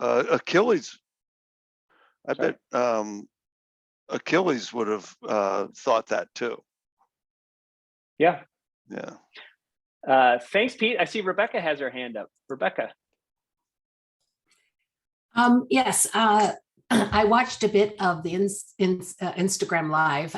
Achilles. I Sorry. bet Achilles would have thought that too. Yeah. Yeah. Thanks, Pete. I see Rebecca has her hand up. Rebecca. Yes, I watched a bit of the Instagram Live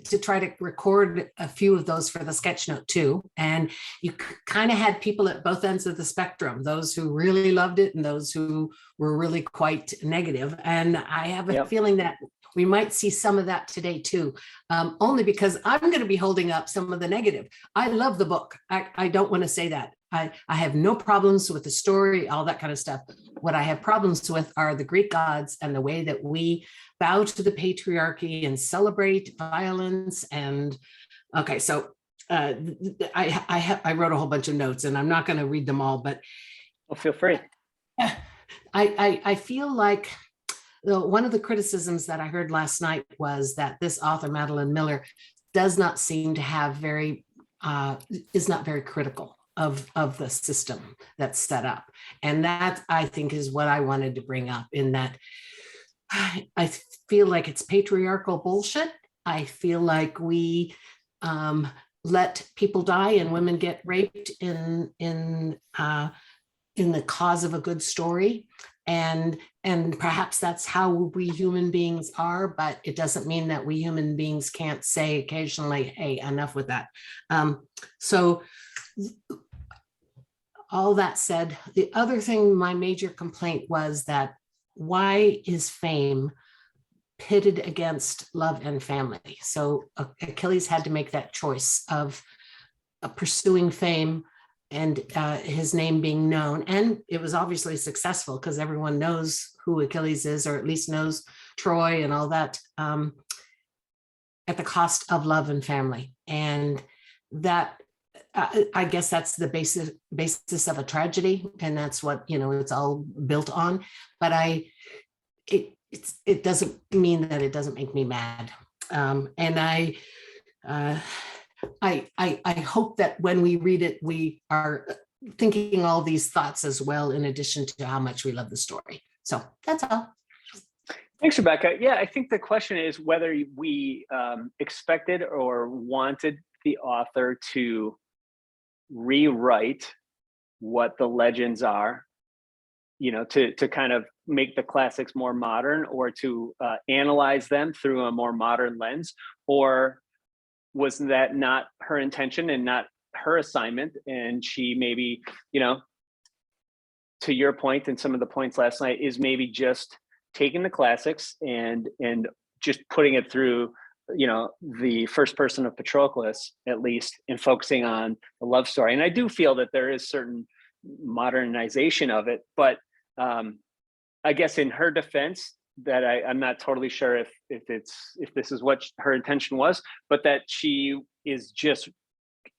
to try to record a few of those for the sketch note too. And you kind of had people at both ends of the spectrum, those who really loved it and those who were really quite negative. And I have a feeling that we might see some of that today too, only because I'm going to be holding up some of the negative. I love the book. I don't want to say that. I have no problems with the story, all that kind of stuff. What I have problems with are the Greek gods and the way that we bow to the patriarchy and celebrate violence. And okay, so I wrote a whole bunch of notes and I'm not going to read them all, but well, feel free. I feel like one of the criticisms that I heard last night was that this author, Madeline Miller, does not seem to have is not very critical of the system that's set up. And that, I think, is what I wanted to bring up, in that I feel like it's patriarchal bullshit. I feel like we let people die and women get raped in the cause of a good story. And perhaps that's how we human beings are, but it doesn't mean that we human beings can't say occasionally, hey, enough with that. So all that said, the other thing, my major complaint was that why is fame pitted against love and family? So Achilles had to make that choice of pursuing fame and his name being known. And it was obviously successful because everyone knows who Achilles is, or at least knows Troy and all that, at the cost of love and family. And that, I guess that's the basis of a tragedy. And that's what, it's all built on. But it doesn't mean that it doesn't make me mad. And I hope that when we read it, we are thinking all these thoughts as well, in addition to how much we love the story. So that's all. Thanks, Rebecca. Yeah, I think the question is whether we expected or wanted the author to rewrite what the legends are, to kind of make the classics more modern, or to analyze them through a more modern lens, or was that not her intention and not her assignment? And she maybe, to your point and some of the points last night, is maybe just taking the classics and just putting it through, the first person of Patroclus, at least, and focusing on the love story. And I do feel that there is certain modernization of it, but I guess in her defense, that I'm not totally sure if this is what her intention was, but that she is just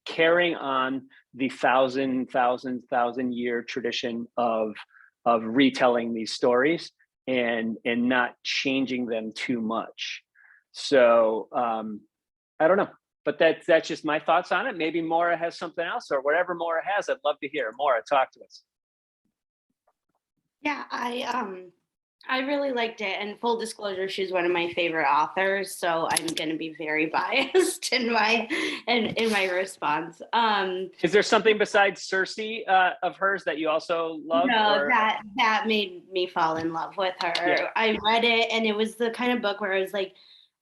carrying on the thousand year tradition of retelling these stories and not changing them too much. So I don't know, but that's just my thoughts on it. Maybe Maura has something else, or whatever Maura has, I'd love to hear. Maura, talk to us. Yeah, I really liked it, and full disclosure, she's one of my favorite authors, so I'm going to be very biased in my response. Is there something besides Circe of hers that you also love? No, or? that made me fall in love with her. Yeah. I read it, and it was the kind of book where I was like,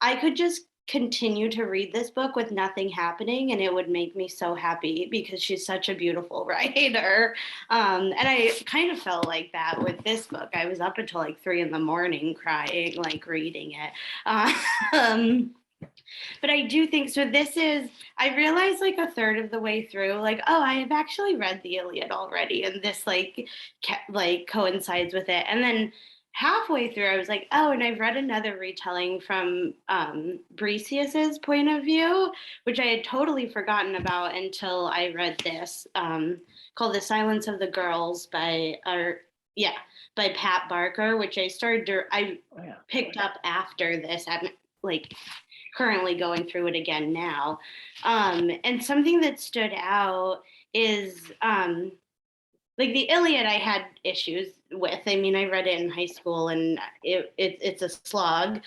I could just continue to read this book with nothing happening, and it would make me so happy, because she's such a beautiful writer. And I kind of felt like that with this book. I was up until like 3 a.m. crying, like reading it. But I do think, so I realized like a third of the way through, like, oh, I have actually read the Iliad already, and this like coincides with it. And then halfway through, I was like, oh, and I've read another retelling from Briseus's point of view, which I had totally forgotten about until I read this, called The Silence of the Girls by Pat Barker, which I picked up after this. I'm like currently going through it again now. And something that stood out is like the Iliad, I had issues with. I mean, I read it in high school, and it's a slog,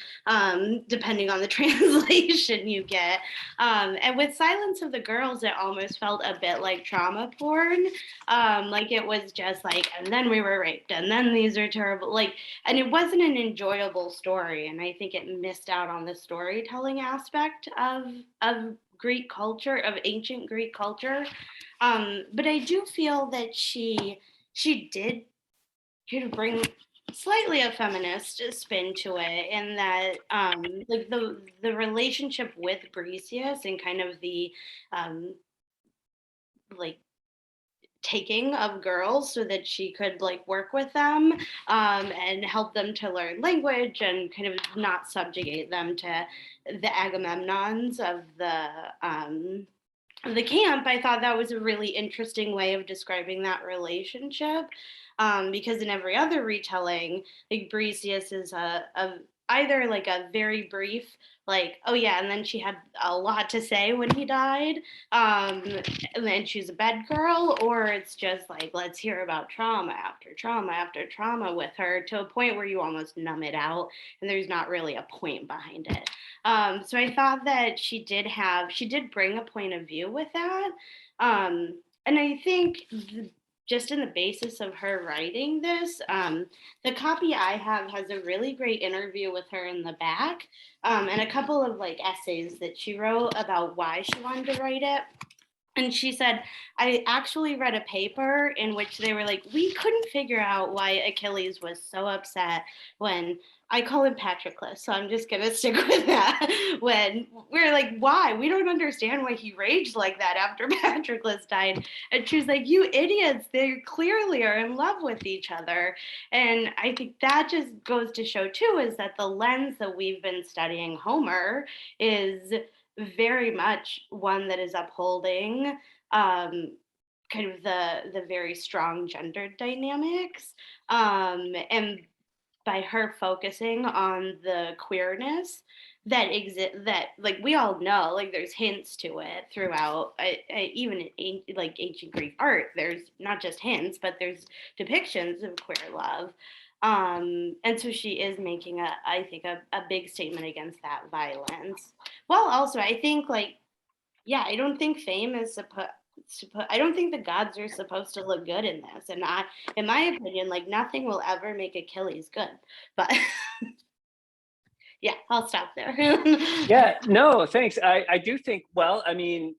depending on the translation you get. And with Silence of the Girls, it almost felt a bit like trauma porn. Like it was just like, and then we were raped, and then these are terrible. Like, and it wasn't an enjoyable story, and I think it missed out on the storytelling aspect of Greek culture, of ancient Greek culture. But I do feel that she did kind of bring slightly a feminist spin to it, and that like the relationship with Briseus and kind of the like taking of girls so that she could like work with them, and help them to learn language and kind of not subjugate them to the Agamemnons of the camp. I thought that was a really interesting way of describing that relationship, because in every other retelling, like Briseus is a either like a very brief, like, oh yeah, and then she had a lot to say when he died, and then she's a bed girl, or it's just like, let's hear about trauma after trauma after trauma with her, to a point where you almost numb it out and there's not really a point behind it. So I thought that she did bring a point of view with that. And I think just in the basis of her writing this, the copy I have has a really great interview with her in the back, and a couple of like essays that she wrote about why she wanted to write it. And she said, I actually read a paper in which they were like, we couldn't figure out why Achilles was so upset when, I call him Patroclus, so I'm just going to stick with that. When we're like, why? We don't understand why he raged like that after Patroclus died. And she was like, you idiots, they clearly are in love with each other. And I think that just goes to show, too, is that the lens that we've been studying Homer is very much one that is upholding kind of the very strong gender dynamics, and by her focusing on the queerness that exist, that like we all know, like there's hints to it throughout, even in like ancient Greek art, there's not just hints, but there's depictions of queer love. And so she is making I think a big statement against that violence. Well, also I think like, yeah, I don't think fame is I don't think the gods are supposed to look good in this. And in my opinion, like nothing will ever make Achilles good. But yeah, I'll stop there. Yeah, no, thanks. I do think, well, I mean,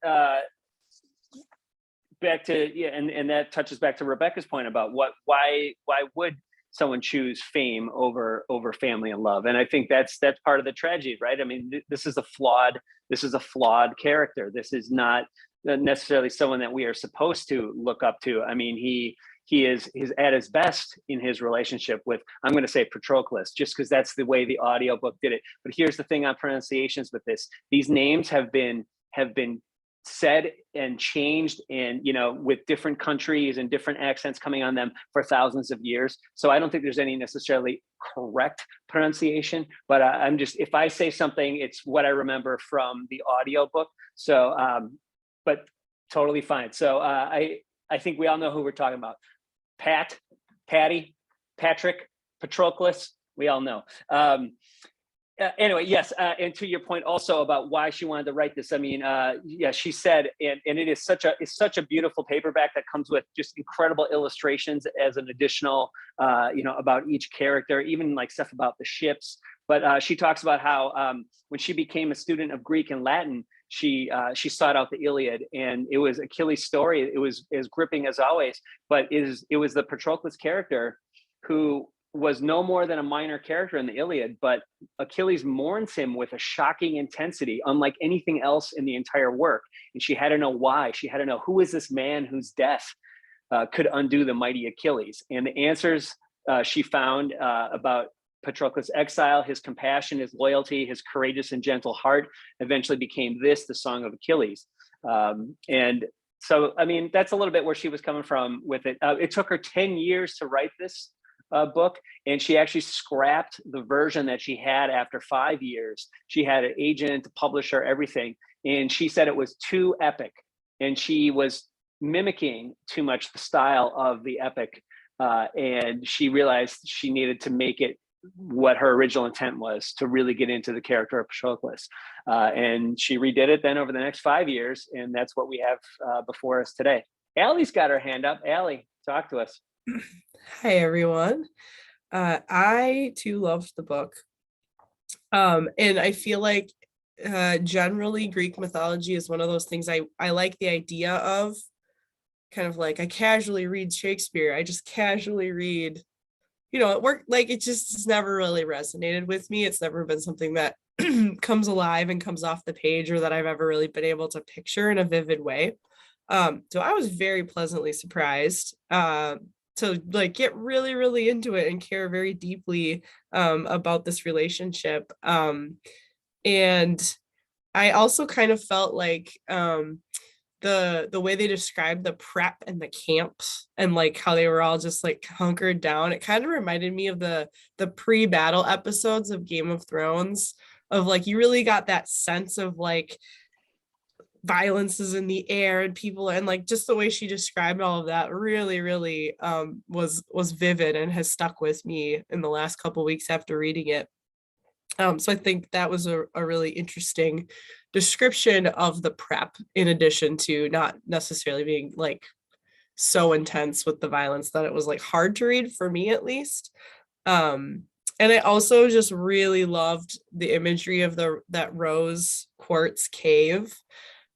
back to, yeah, and that touches back to Rebecca's point about why would someone choose fame over family and love? And I think that's part of the tragedy, right? I mean, this is a flawed character. This is not necessarily someone that we are supposed to look up to. I mean, he is at his best in his relationship with, I'm going to say Patroclus, just because that's the way the audiobook did it. But here's the thing on pronunciations with this: these names have been said and changed, and with different countries and different accents coming on them for thousands of years. So I don't think there's any necessarily correct pronunciation, but I'm just, if I say something, it's what I remember from the audiobook. So but totally fine. So I think we all know who we're talking about. Patty, Patrick, Patroclus, we all know. Anyway, yes, and to your point also about why she wanted to write this, I mean, yeah, she said, and it is such a beautiful paperback that comes with just incredible illustrations as an additional, about each character, even like stuff about the ships. But she talks about how when she became a student of Greek and Latin, she sought out the Iliad, and it was Achilles' story. It was as gripping as always, but it was the Patroclus character who was no more than a minor character in the Iliad, but Achilles mourns him with a shocking intensity, unlike anything else in the entire work. And she had to know why. She had to know, who is this man whose death could undo the mighty Achilles? And the answers she found about Patroclus' exile, his compassion, his loyalty, his courageous and gentle heart, eventually became the Song of Achilles. And so, I mean, that's a little bit where she was coming from with it. It took her 10 years to write this book, and she actually scrapped the version that she had after 5 years. She had an agent, a publisher, everything, and she said it was too epic, and she was mimicking too much the style of the epic and she realized she needed to make it what her original intent was, to really get into the character of Patroclus. And she redid it then over the next 5 years, and that's what we have before us today. Allie's got her hand up. Allie, talk to us. Hi, everyone. I too loved the book. And I feel like generally Greek mythology is one of those things I like the idea of. Kind of like I casually read Shakespeare. I just casually read, it worked, like it just has never really resonated with me. It's never been something that comes alive and comes off the page, or that I've ever really been able to picture in a vivid way. So I was very pleasantly surprised to like get really, really into it and care very deeply about this relationship. And I also kind of felt like the way they described the prep and the camps and like how they were all just like hunkered down, it kind of reminded me of the pre-battle episodes of Game of Thrones, of like you really got that sense of like violence is in the air and people, and like just the way she described all of that really, really was vivid and has stuck with me in the last couple of weeks after reading it. So I think that was a really interesting description of the prep, in addition to not necessarily being like so intense with the violence that it was like hard to read for me, at least. And I also just really loved the imagery of that rose quartz cave.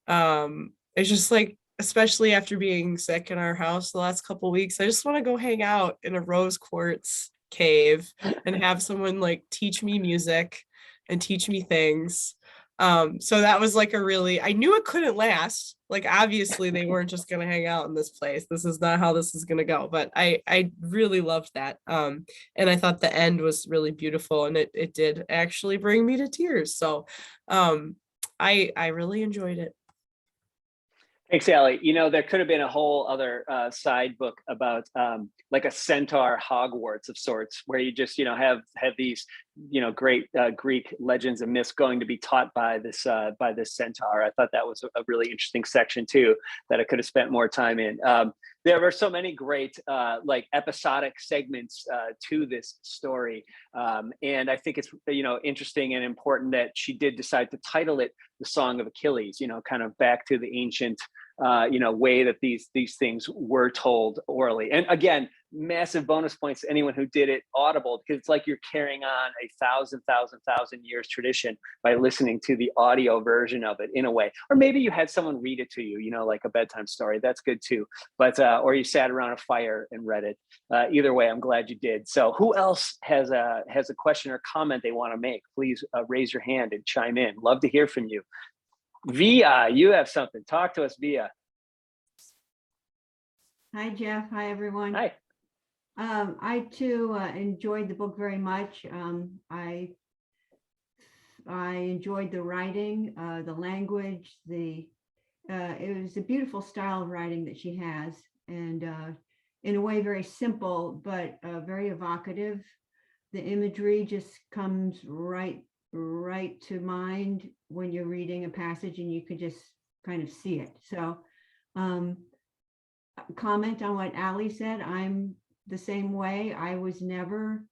It's just like, especially after being sick in our house the last couple of weeks, I just want to go hang out in a rose quartz cave and have someone like teach me music and teach me things. So that was like I knew it couldn't last. Like obviously they weren't just gonna hang out in this place. This is not how this is gonna go. But I really loved that. And I thought the end was really beautiful, and it did actually bring me to tears. So I really enjoyed it. Thanks, Allie. There could have been a whole other side book about like a centaur Hogwarts of sorts, where you just, have these, great Greek legends and myths going to be taught by this centaur. I thought that was a really interesting section too, that I could have spent more time in. There were so many great like episodic segments to this story. And I think it's, interesting and important that she did decide to title it The Song of Achilles, kind of back to the ancient way that these things were told orally. And again, massive bonus points to anyone who did it audible, because it's like you're carrying on a thousand years tradition by listening to the audio version of it in a way. Or maybe you had someone read it to you, like a bedtime story. That's good too. But or you sat around a fire and read it. Either way, I'm glad you did. So who else has a question or comment they want to make? Please raise your hand and chime in. Love to hear from you. Via, you have something. Talk to us, Via. Hi, Jeff. Hi, everyone. Hi. I too enjoyed the book very much. I enjoyed the writing, the language, it was a beautiful style of writing that she has, and in a way very simple, but very evocative. The imagery just comes right to mind when you're reading a passage, and you could just kind of see it. So comment on what Allie said. I'm the same way. I was never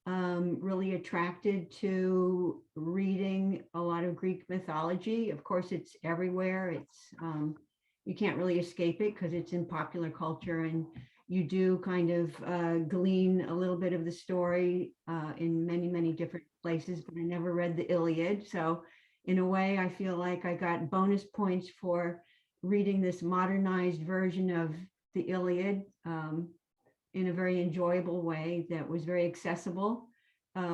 really attracted to reading a lot of Greek mythology. Of course, it's everywhere. It's you can't really escape it because it's in popular culture, and you do kind of glean a little bit of the story in many different places, but I never read the Iliad. So in a way, I feel like I got bonus points for reading this modernized version of the Iliad in a very enjoyable way that was very accessible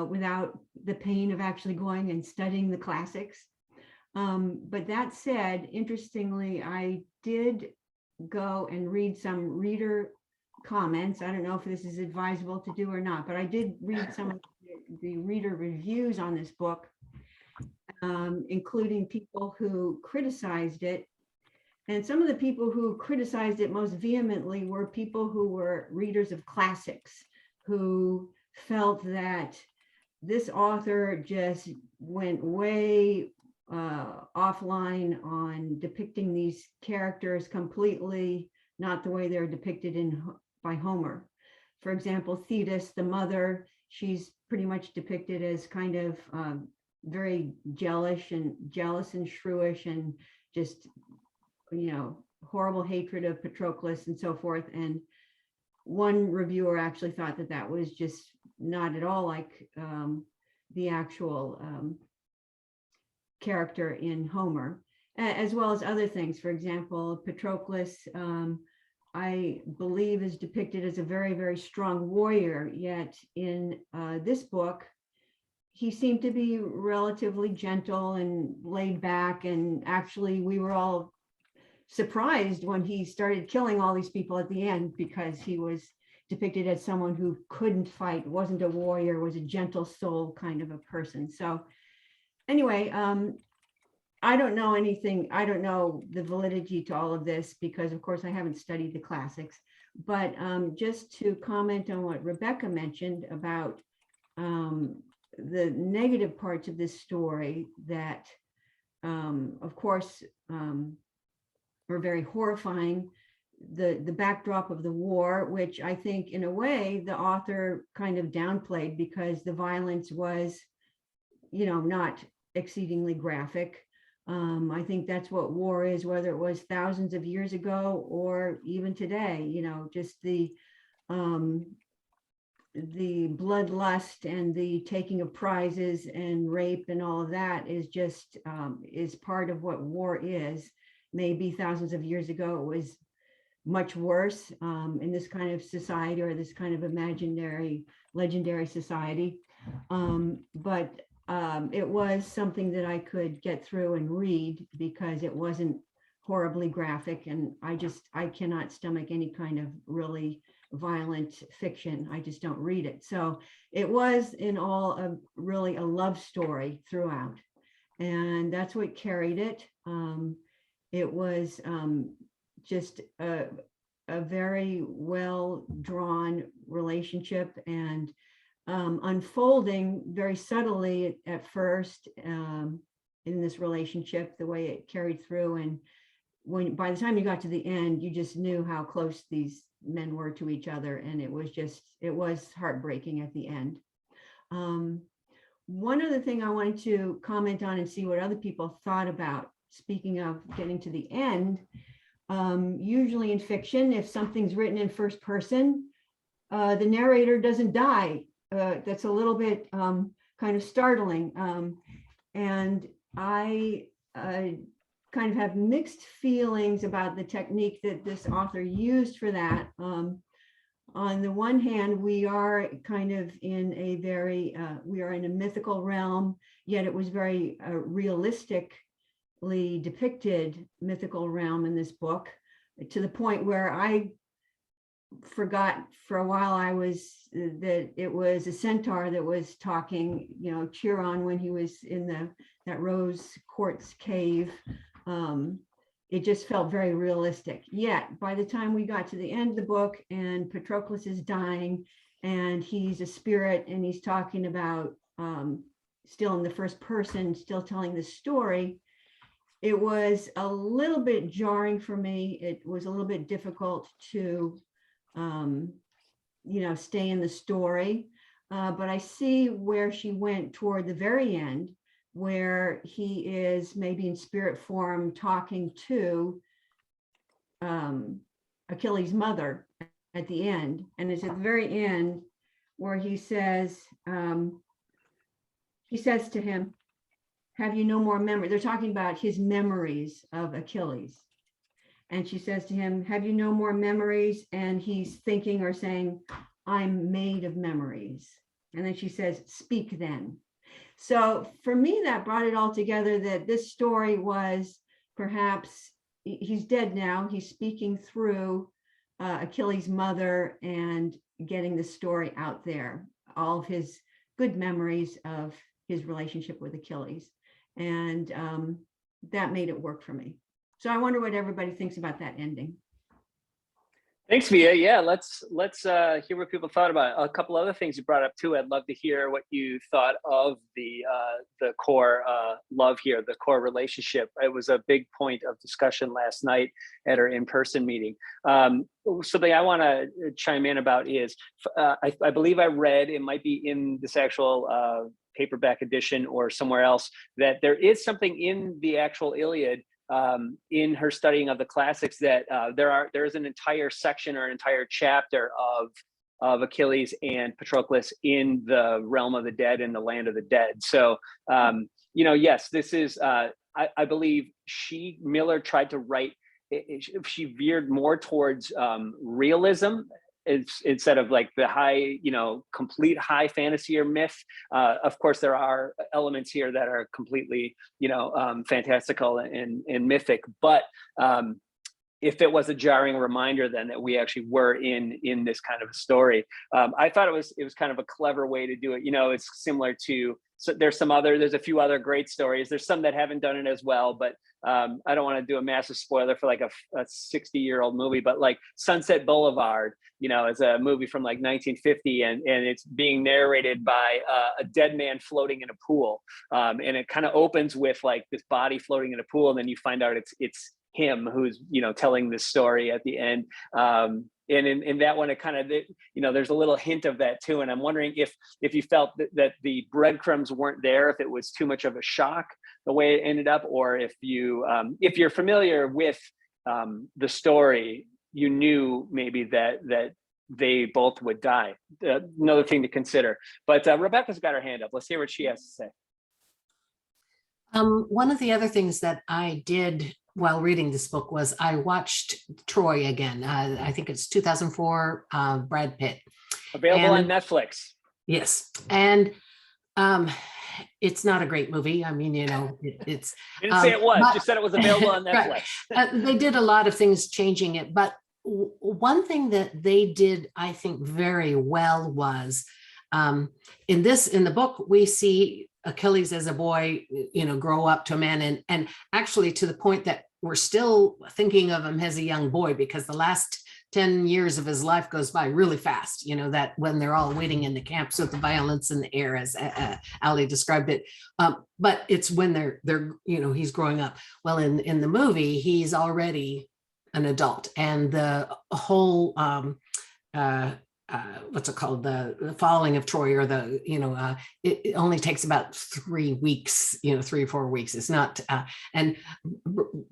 without the pain of actually going and studying the classics. But that said, interestingly, I did go and read some reader comments. I don't know if this is advisable to do or not, but I did read some of the reader reviews on this book, including people who criticized it. And some of the people who criticized it most vehemently were people who were readers of classics, who felt that this author just went way offline on depicting these characters completely not the way they're depicted by Homer. For example, Thetis, the mother, she's pretty much depicted as kind of very jealous and shrewish and just, horrible hatred of Patroclus and so forth. And one reviewer actually thought that that was just not at all like the actual character in Homer, as well as other things. For example, Patroclus, I believe, is depicted as a very, very strong warrior, yet in this book, he seemed to be relatively gentle and laid back. And actually, we were all surprised when he started killing all these people at the end, because he was depicted as someone who couldn't fight, wasn't a warrior, was a gentle soul kind of a person. So anyway, I don't know anything. I don't know the validity to all of this because, of course, I haven't studied the classics. But just to comment on what Rebecca mentioned about the negative parts of this story that, of course, were very horrifying. The backdrop of the war, which I think in a way the author kind of downplayed because the violence was, not exceedingly graphic. I think that's what war is, whether it was thousands of years ago or even today, just the bloodlust and the taking of prizes and rape and all of that is just is part of what war is. Maybe thousands of years ago it was much worse in this kind of society or this kind of imaginary, legendary society. But it was something that I could get through and read because it wasn't horribly graphic. And I cannot stomach any kind of really violent fiction. I just don't read it. So it was in all really a love story throughout. And that's what carried it. It was just a very well drawn relationship and unfolding very subtly at first in this relationship, the way it carried through. And by the time you got to the end, you just knew how close these men were to each other. And it was heartbreaking at the end. One other thing I wanted to comment on and see what other people thought about, speaking of getting to the end, usually in fiction, if something's written in first person, the narrator doesn't die. That's a little bit kind of startling. And I kind of have mixed feelings about the technique that this author used for that. On the one hand, we are kind of in a very, we are in a mythical realm, yet it was very realistically depicted mythical realm in this book, to the point where I forgot for a while that it was a centaur that was talking, Chiron, when he was in that rose quartz cave. It just felt very realistic. Yet by the time we got to the end of the book and Patroclus is dying and he's a spirit and he's talking about still in the first person, still telling the story, it was a little bit jarring for me. It was a little bit difficult to stay in the story. But I see where she went toward the very end, where he is maybe in spirit form talking to Achilles' mother at the end. And it's at the very end where he says to him, "Have you no more memory?" They're talking about his memories of Achilles. And she says to him, "Have you no more memories?" And he's thinking or saying, "I'm made of memories." And then she says, "Speak then." So for me, that brought it all together, that this story was perhaps, he's dead now, he's speaking through Achilles' mother and getting the story out there, all of his good memories of his relationship with Achilles. And that made it work for me. So I wonder what everybody thinks about that ending. Thanks, Via. Yeah, let's hear what people thought about it. A couple other things you brought up too. I'd love to hear what you thought of the core love here, the core relationship. It was a big point of discussion last night at our in-person meeting. Something I want to chime in about is I believe I read, it might be in this actual paperback edition or somewhere else, that there is something in the actual Iliad, in her studying of the classics, that there is an entire section or an entire chapter of Achilles and Patroclus in the realm of the dead, in the land of the dead. So yes, this is I believe Miller tried to write, she veered more towards realism, instead of like the high, complete high fantasy or myth. Of course, there are elements here that are completely, fantastical and mythic. But if it was a jarring reminder then that we actually were in this kind of a story, I thought it was kind of a clever way to do it. It's similar to, so there's a few other great stories. There's some that haven't done it as well, but I don't want to do a massive spoiler for like a 60-year-old movie, but like Sunset Boulevard, is a movie from like 1950, and it's being narrated by a dead man floating in a pool. And it kind of opens with like this body floating in a pool, and then you find out it's him who's, telling this story at the end. And in that one, it kind of, there's a little hint of that too. And I'm wondering if you felt that the breadcrumbs weren't there, if it was too much of a shock the way it ended up, or if you're familiar with the story, you knew maybe that they both would die. Another thing to consider. But Rebecca's got her hand up. Let's hear what she has to say. One of the other things that I did while reading this book was I watched Troy again. I think it's 2004, Brad Pitt. Available on Netflix. Yes. And it's not a great movie. I mean, it's. Didn't say it was, just said it was available on Netflix. Right. They did a lot of things changing it. But one thing that they did, I think, very well was in the book, we see Achilles as a boy, grow up to a man, and actually to the point that we're still thinking of him as a young boy, because the last 10 years of his life goes by really fast, that when they're all waiting in the camps with the violence in the air, as Ali described it. But it's when they're he's growing up. Well, in the movie, he's already an adult, and the whole what's it called, the falling of Troy, or it only takes about 3 weeks, 3 or 4 weeks. It's not and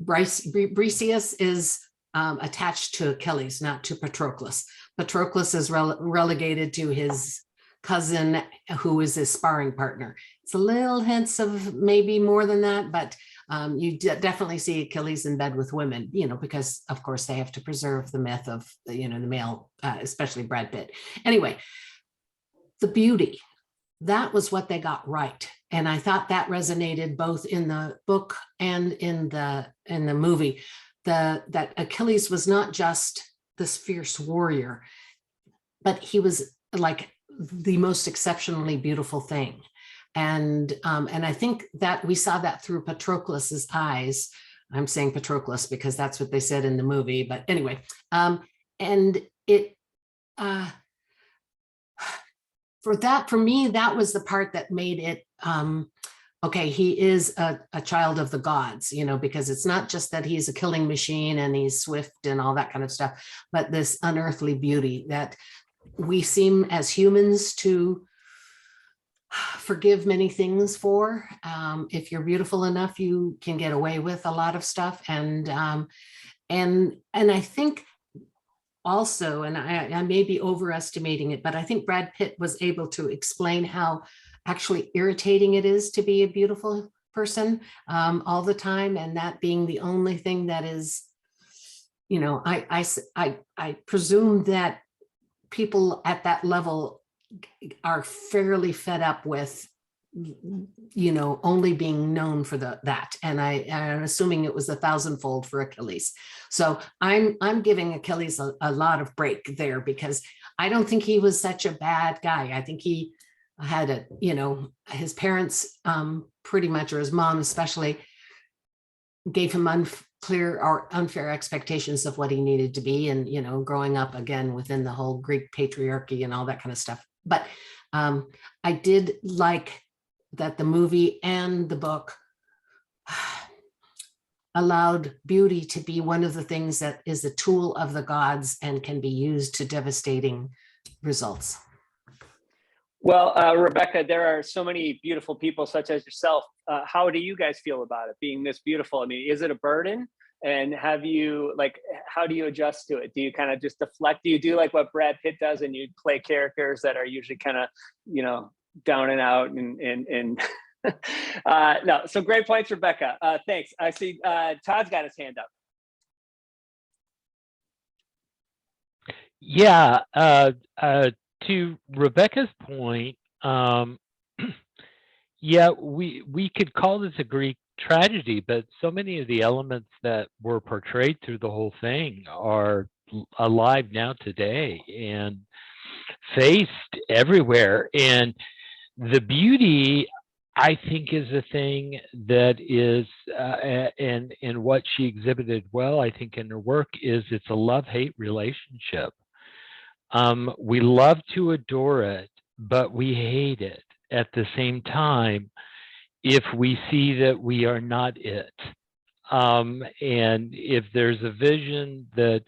Briseis is attached to Achilles, not to Patroclus. Patroclus is relegated to his cousin, who is his sparring partner. It's a little hints of maybe more than that, but you definitely see Achilles in bed with women, because of course they have to preserve the myth of, the male, especially Brad Pitt. Anyway, the beauty, that was what they got right. And I thought that resonated both in the book and in the movie, that Achilles was not just this fierce warrior, but he was like the most exceptionally beautiful thing. And I think that we saw that through Patroclus's eyes. I'm saying Patroclus because that's what they said in the movie. But anyway, and it for me, that was the part that made it okay. He is a child of the gods, because it's not just that he's a killing machine and he's swift and all that kind of stuff, but this unearthly beauty that we seem as humans to forgive many things for. If you're beautiful enough, you can get away with a lot of stuff. And I think also, and I may be overestimating it, but I think Brad Pitt was able to explain how actually irritating it is to be a beautiful person all the time, and that being the only thing that is, I presume that people at that level are fairly fed up with, only being known for that. And I'm assuming it was 1,000-fold for Achilles. So I'm giving Achilles a lot of break there, because I don't think he was such a bad guy. I think he had his parents pretty much, or his mom especially, gave him clear or unfair expectations of what he needed to be, and growing up again within the whole Greek patriarchy and all that kind of stuff. But I did like that the movie and the book allowed beauty to be one of the things that is a tool of the gods and can be used to devastating results. Well, Rebecca, there are so many beautiful people such as yourself. How do you guys feel about it being this beautiful? I mean, is it a burden? And how do you adjust to it? Do you kind of just deflect? Do you do like what Brad Pitt does and you play characters that are usually kind of, down and out and no, so great points, Rebecca. Thanks. I see Todd's got his hand up. Yeah, to Rebecca's point, yeah, we could call this a Greek tragedy, but so many of the elements that were portrayed through the whole thing are alive now today and faced everywhere. And the beauty, I think, is a thing that is, and what she exhibited well, I think, in her work is it's a love-hate relationship. We love to adore it, but we hate it at the same time if we see that we are not it. And if there's a vision that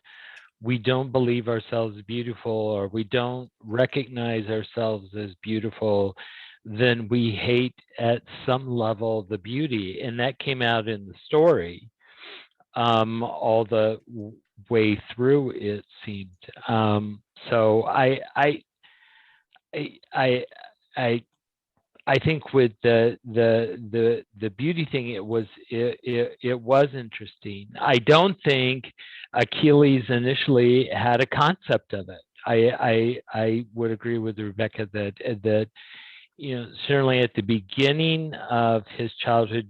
we don't believe ourselves beautiful or we don't recognize ourselves as beautiful, then we hate at some level the beauty. And that came out in the story all the way through, it seemed. So I think with the beauty thing, it was interesting. I don't think Achilles initially had a concept of it. I would agree with Rebecca that certainly at the beginning of his childhood,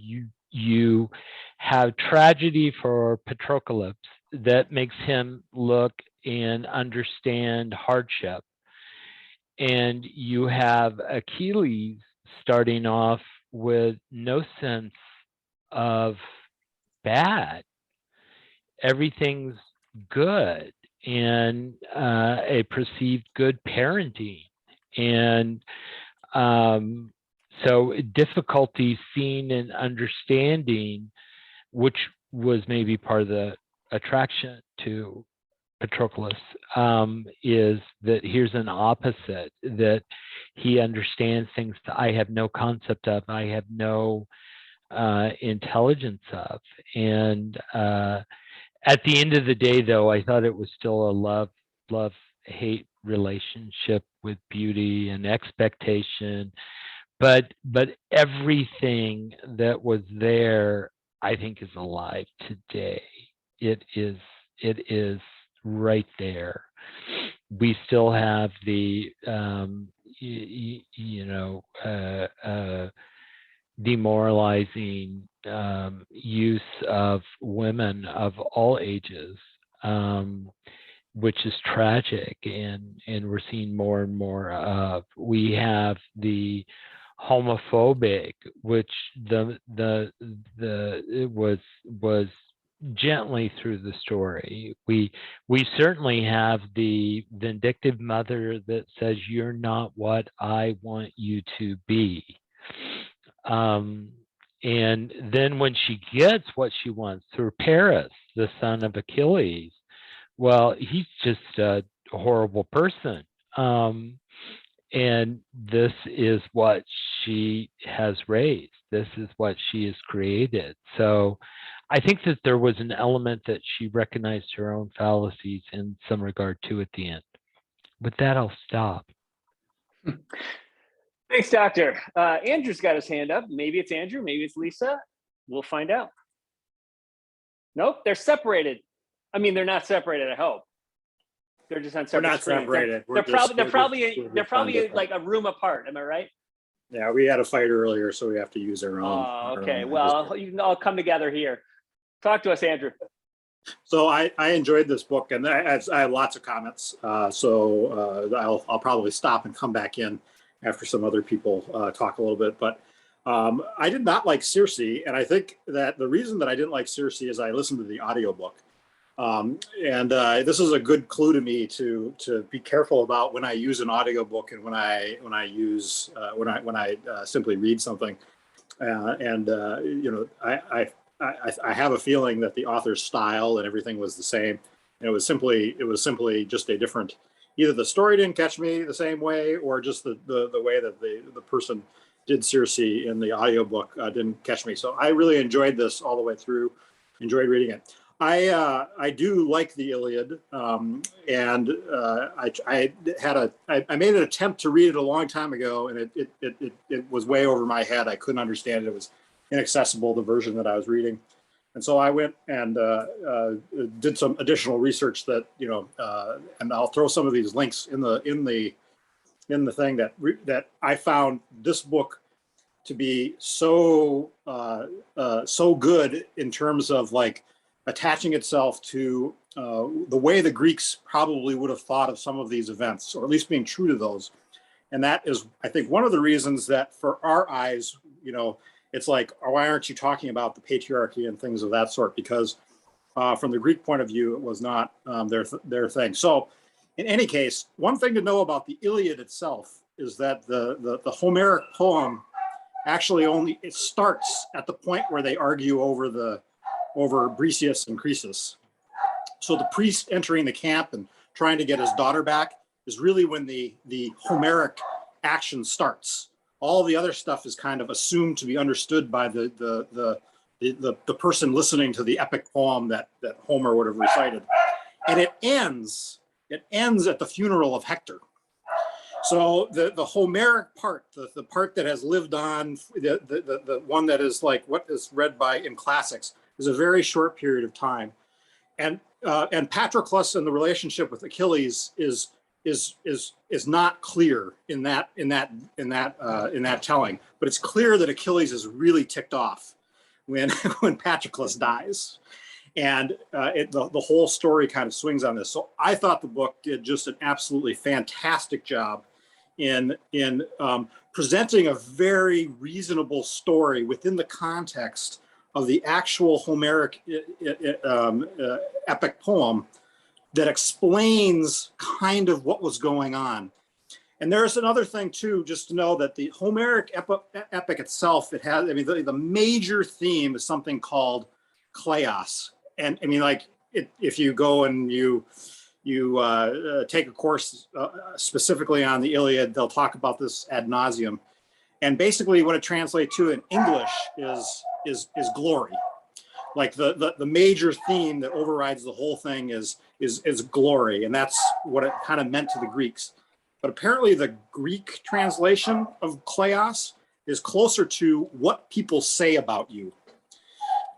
you have tragedy for Patroclus that makes him look and understand hardship. And you have Achilles starting off with no sense of bad. Everything's good and a perceived good parenting. And so difficulty seeing and understanding, which was maybe part of the attraction to Patroclus, is that here's an opposite, that he understands things that I have no concept of, I have no intelligence of. And at the end of the day, though, I thought it was still a love-hate relationship with beauty and expectation. But everything that was there, I think, is alive today. It is right there. We still have the demoralizing use of women of all ages, which is tragic, and we're seeing more and more of. We have the homophobic, which it was gently through the story. We certainly have the vindictive mother that says, you're not what I want you to be. And then when she gets what she wants through Paris, the son of Achilles, well, he's just a horrible person. And this is what she has raised. This is what she has created. So I think that there was an element that she recognized her own fallacies in some regard to at the end. With that, I'll stop. Thanks, Doctor. Andrew's got his hand up. Maybe it's Andrew, maybe it's Lisa. We'll find out. Nope, they're separated. I mean, they're not separated, I hope. They're just on separate We're not screens. separated. They're probably like a room apart. Am I right? Yeah, we had a fight earlier, so we have to use our own. Oh, okay. Well, you can all come together here. Talk to us, Andrew. So I enjoyed this book, and I have lots of comments. So I'll probably stop and come back in after some other people talk a little bit. But I did not like Circe, and I think that the reason that I didn't like Circe is I listened to the audiobook. This is a good clue to me to be careful about when I use an audiobook and when I simply read something. I have a feeling that the author's style and everything was the same. And it was simply just a different, either the story didn't catch me the same way, or just the way that the person did Circe in the audiobook didn't catch me. So I really enjoyed this all the way through, enjoyed reading it. I do like the Iliad, I made an attempt to read it a long time ago, and it was way over my head. I couldn't understand it. It was inaccessible, the version that I was reading. And so I went and did some additional research that, and I'll throw some of these links in the thing that I found this book to be so good in terms of like attaching itself to the way the Greeks probably would have thought of some of these events, or at least being true to those. And that is, I think, one of the reasons that for our eyes, it's like, oh, why aren't you talking about the patriarchy and things of that sort? Because from the Greek point of view, it was not their thing. So in any case, one thing to know about the Iliad itself is that the Homeric poem actually it starts at the point where they argue over Briseis and Croesus. So the priest entering the camp and trying to get his daughter back is really when the Homeric action starts. All the other stuff is kind of assumed to be understood by the person listening to the epic poem that Homer would have recited. And it ends at the funeral of Hector. So the Homeric part, the part that has lived on, the one that is like what is read in classics, is a very short period of time. And Patroclus and the relationship with Achilles is not clear in that telling, but it's clear that Achilles is really ticked off when Patroclus dies, and the whole story kind of swings on this. So I thought the book did just an absolutely fantastic job in presenting a very reasonable story within the context of the actual Homeric epic poem that explains kind of what was going on. And there's another thing too, just to know that the Homeric epic itself, it has, the major theme is something called kleos. And if you go and you take a course specifically on the Iliad, they'll talk about this ad nauseum. And basically what it translates to in English is glory. Like the major theme that overrides the whole thing is glory, and that's what it kind of meant to the Greeks. But apparently the Greek translation of kleos is closer to what people say about you,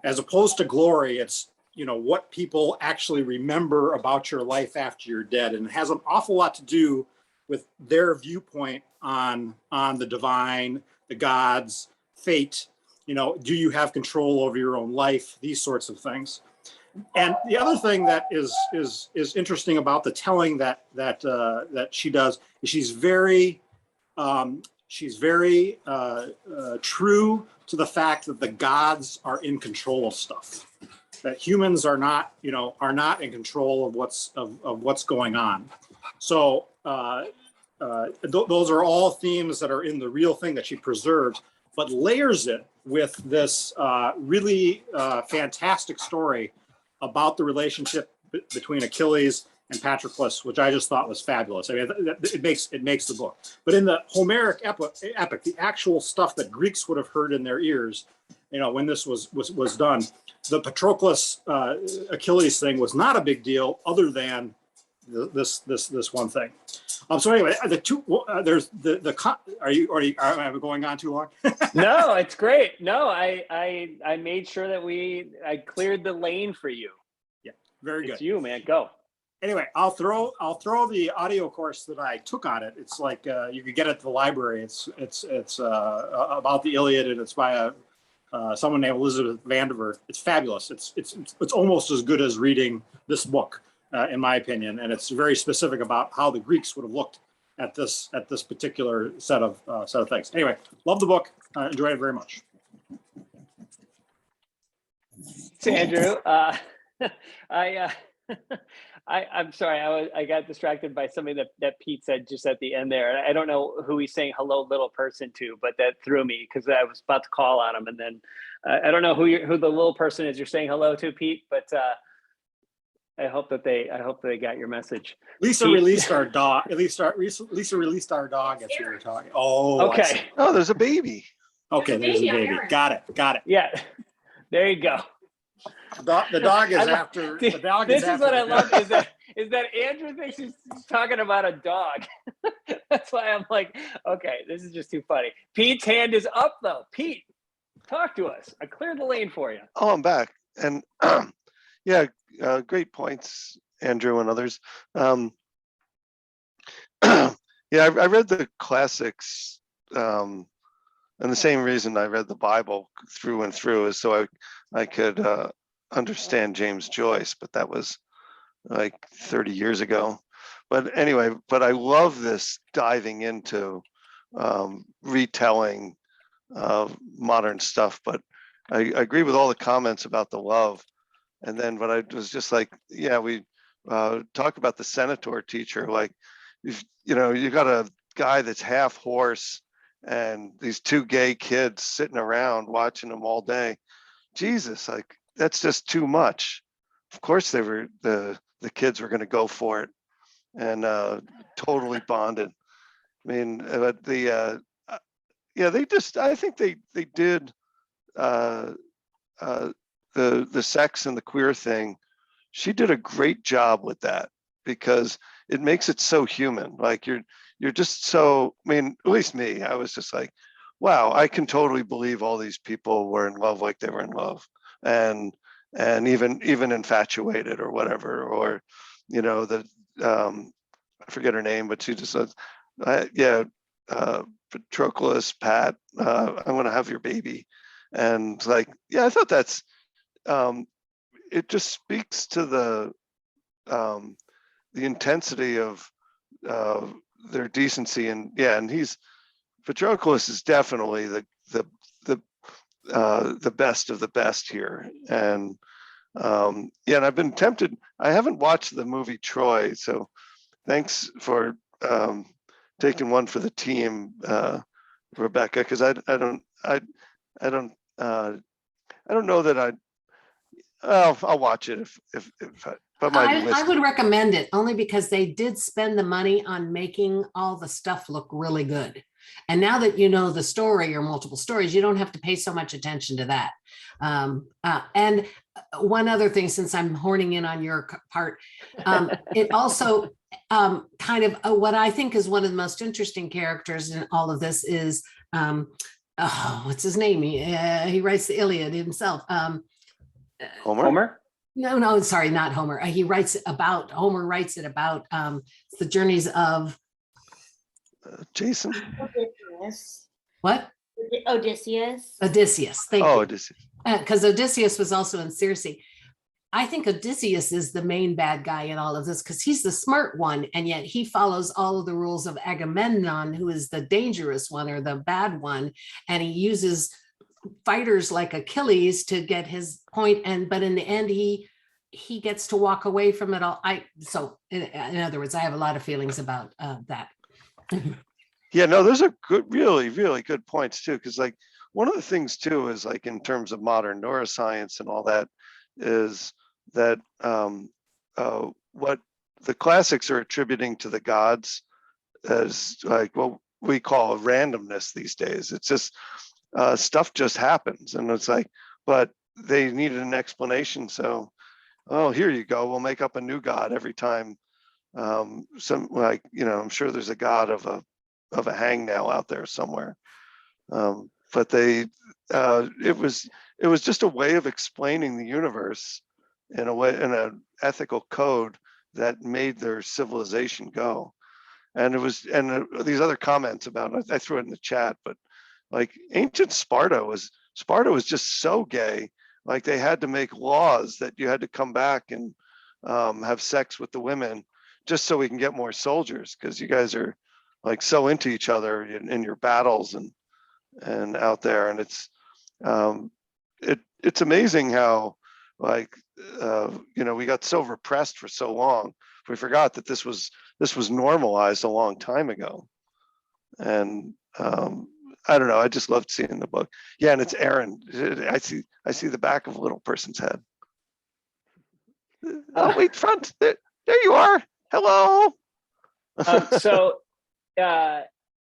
as opposed to glory. It's what people actually remember about your life after you're dead, and it has an awful lot to do with their viewpoint on the divine, the gods, fate. Do you have control over your own life? These sorts of things. And the other thing that is interesting about the telling that she does is she's very true to the fact that the gods are in control of stuff, that humans are not in control of what's going on. So those are all themes that are in the real thing that she preserves, but layers it with this really fantastic story about the relationship between Achilles and Patroclus, which I just thought was fabulous. It makes the book. But in the Homeric epic, the actual stuff that Greeks would have heard in their ears, when this was done, the Patroclus Achilles thing was not a big deal, other than this one thing. So anyway, the two there's am I going on too long? No, it's great. No, I made sure that I cleared the lane for you. Yeah, very good. It's you, man. Go. Anyway, I'll throw the audio course that I took on it. It's like you could get it at the library. It's about the Iliad, and it's by someone named Elizabeth Vandiver. It's fabulous. It's almost as good as reading this book, in my opinion, and it's very specific about how the Greeks would have looked at this particular set of things. Anyway, love the book. enjoyed it very much. So Andrew, I'm sorry, I got distracted by something that Pete said just at the end there. I don't know who he's saying hello little person to, but that threw me because I was about to call on him, and then I don't know who the little person is you're saying hello to, Pete, but I hope they got your message. Lisa Pete? released our dog. Lisa released our dog. That's what we were talking. Oh, I see. Okay. Oh, there's a baby. Okay, there's the baby. Got it. Yeah. There you go. The dog is I love- after. The dog This is is after what I the love dog. is that Andrew thinks he's talking about a dog. That's why I'm like, okay, this is just too funny. Pete's hand is up though. Pete, talk to us. I cleared the lane for you. Oh, I'm back. And yeah, great points, Andrew and others. Yeah, I read the classics, and the same reason I read the Bible through and through is so I could understand James Joyce, but that was like 30 years ago. But anyway, but I love this diving into retelling modern stuff. But I agree with all the comments about the love. And then, but I was just like, yeah, we talk about the Senator teacher, like, you know, you got a guy that's half horse and these two gay kids sitting around watching him all day. Jesus, like, that's just too much. Of course the kids were going to go for it and totally bonded. I mean, but yeah, I think they did the sex and the queer thing. She did a great job with that because it makes it so human. Like you're just so, I mean, at least me, I was just like, wow, I can totally believe all these people were in love like they were in love and even infatuated or whatever, or, you know, I forget her name, but she just says, yeah, Patroclus, Pat, I'm going to have your baby. And like, yeah, I thought that's, it just speaks to the intensity of their decency. And yeah, and Patroclus is definitely the best of the best here. And yeah, and I've been tempted. I haven't watched the movie Troy, so thanks for taking one for the team, Rebecca, because I don't know that I'll watch it if but my list. I would recommend it only because they did spend the money on making all the stuff look really good. And now that you know the story or multiple stories, you don't have to pay so much attention to that. And one other thing, since I'm horning in on your part, it also kind of what I think is one of the most interesting characters in all of this is, what's his name? He writes the Iliad himself. Homer? No, sorry, not Homer. Homer writes it about the journeys of Jason. What? Odysseus. Odysseus. Thank Oh, you. Odysseus. Because Odysseus was also in Circe. I think Odysseus is the main bad guy in all of this because he's the smart one, and yet he follows all of the rules of Agamemnon, who is the dangerous one or the bad one, and he uses fighters like Achilles to get his point. But in the end, he gets to walk away from it all. So in other words, I have a lot of feelings about that. Yeah, no, those are good, really, really good points too. Because like one of the things too is like in terms of modern neuroscience and all that is that what the classics are attributing to the gods as like what we call randomness these days. It's just stuff just happens, and it's like, but they needed an explanation. So, oh, here you go. We'll make up a new god every time. Some like, you know, I'm sure there's a god of a hangnail out there somewhere. But it was just a way of explaining the universe in an ethical code that made their civilization go. And these other comments about it, I threw it in the chat, but like ancient Sparta was just so gay. Like they had to make laws that you had to come back and have sex with the women just so we can get more soldiers, because you guys are like so into each other in your battles, and and out there, and it's amazing how, like, we got so repressed for so long. We forgot that this was normalized a long time ago. And I don't know, I just loved seeing the book. Yeah, and it's Aaron. I see the back of a little person's head. Oh, wait, front. There you are. Hello. So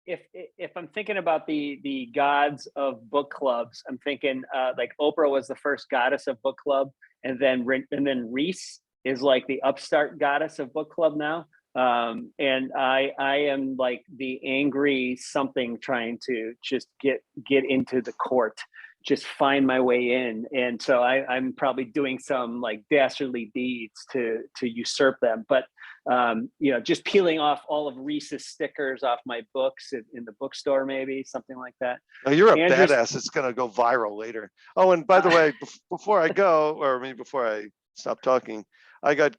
if I'm thinking about the gods of book clubs, I'm thinking like Oprah was the first goddess of book club, and then Reese is like the upstart goddess of book club now. And I am like the angry something trying to just get into the court, just find my way in. And so I'm probably doing some like dastardly deeds to usurp them. But just peeling off all of Reese's stickers off my books in the bookstore, maybe something like that. Oh, you're a Andrew's- badass. It's gonna go viral later. Oh, and by the way, before I go, or maybe before I stop talking, I got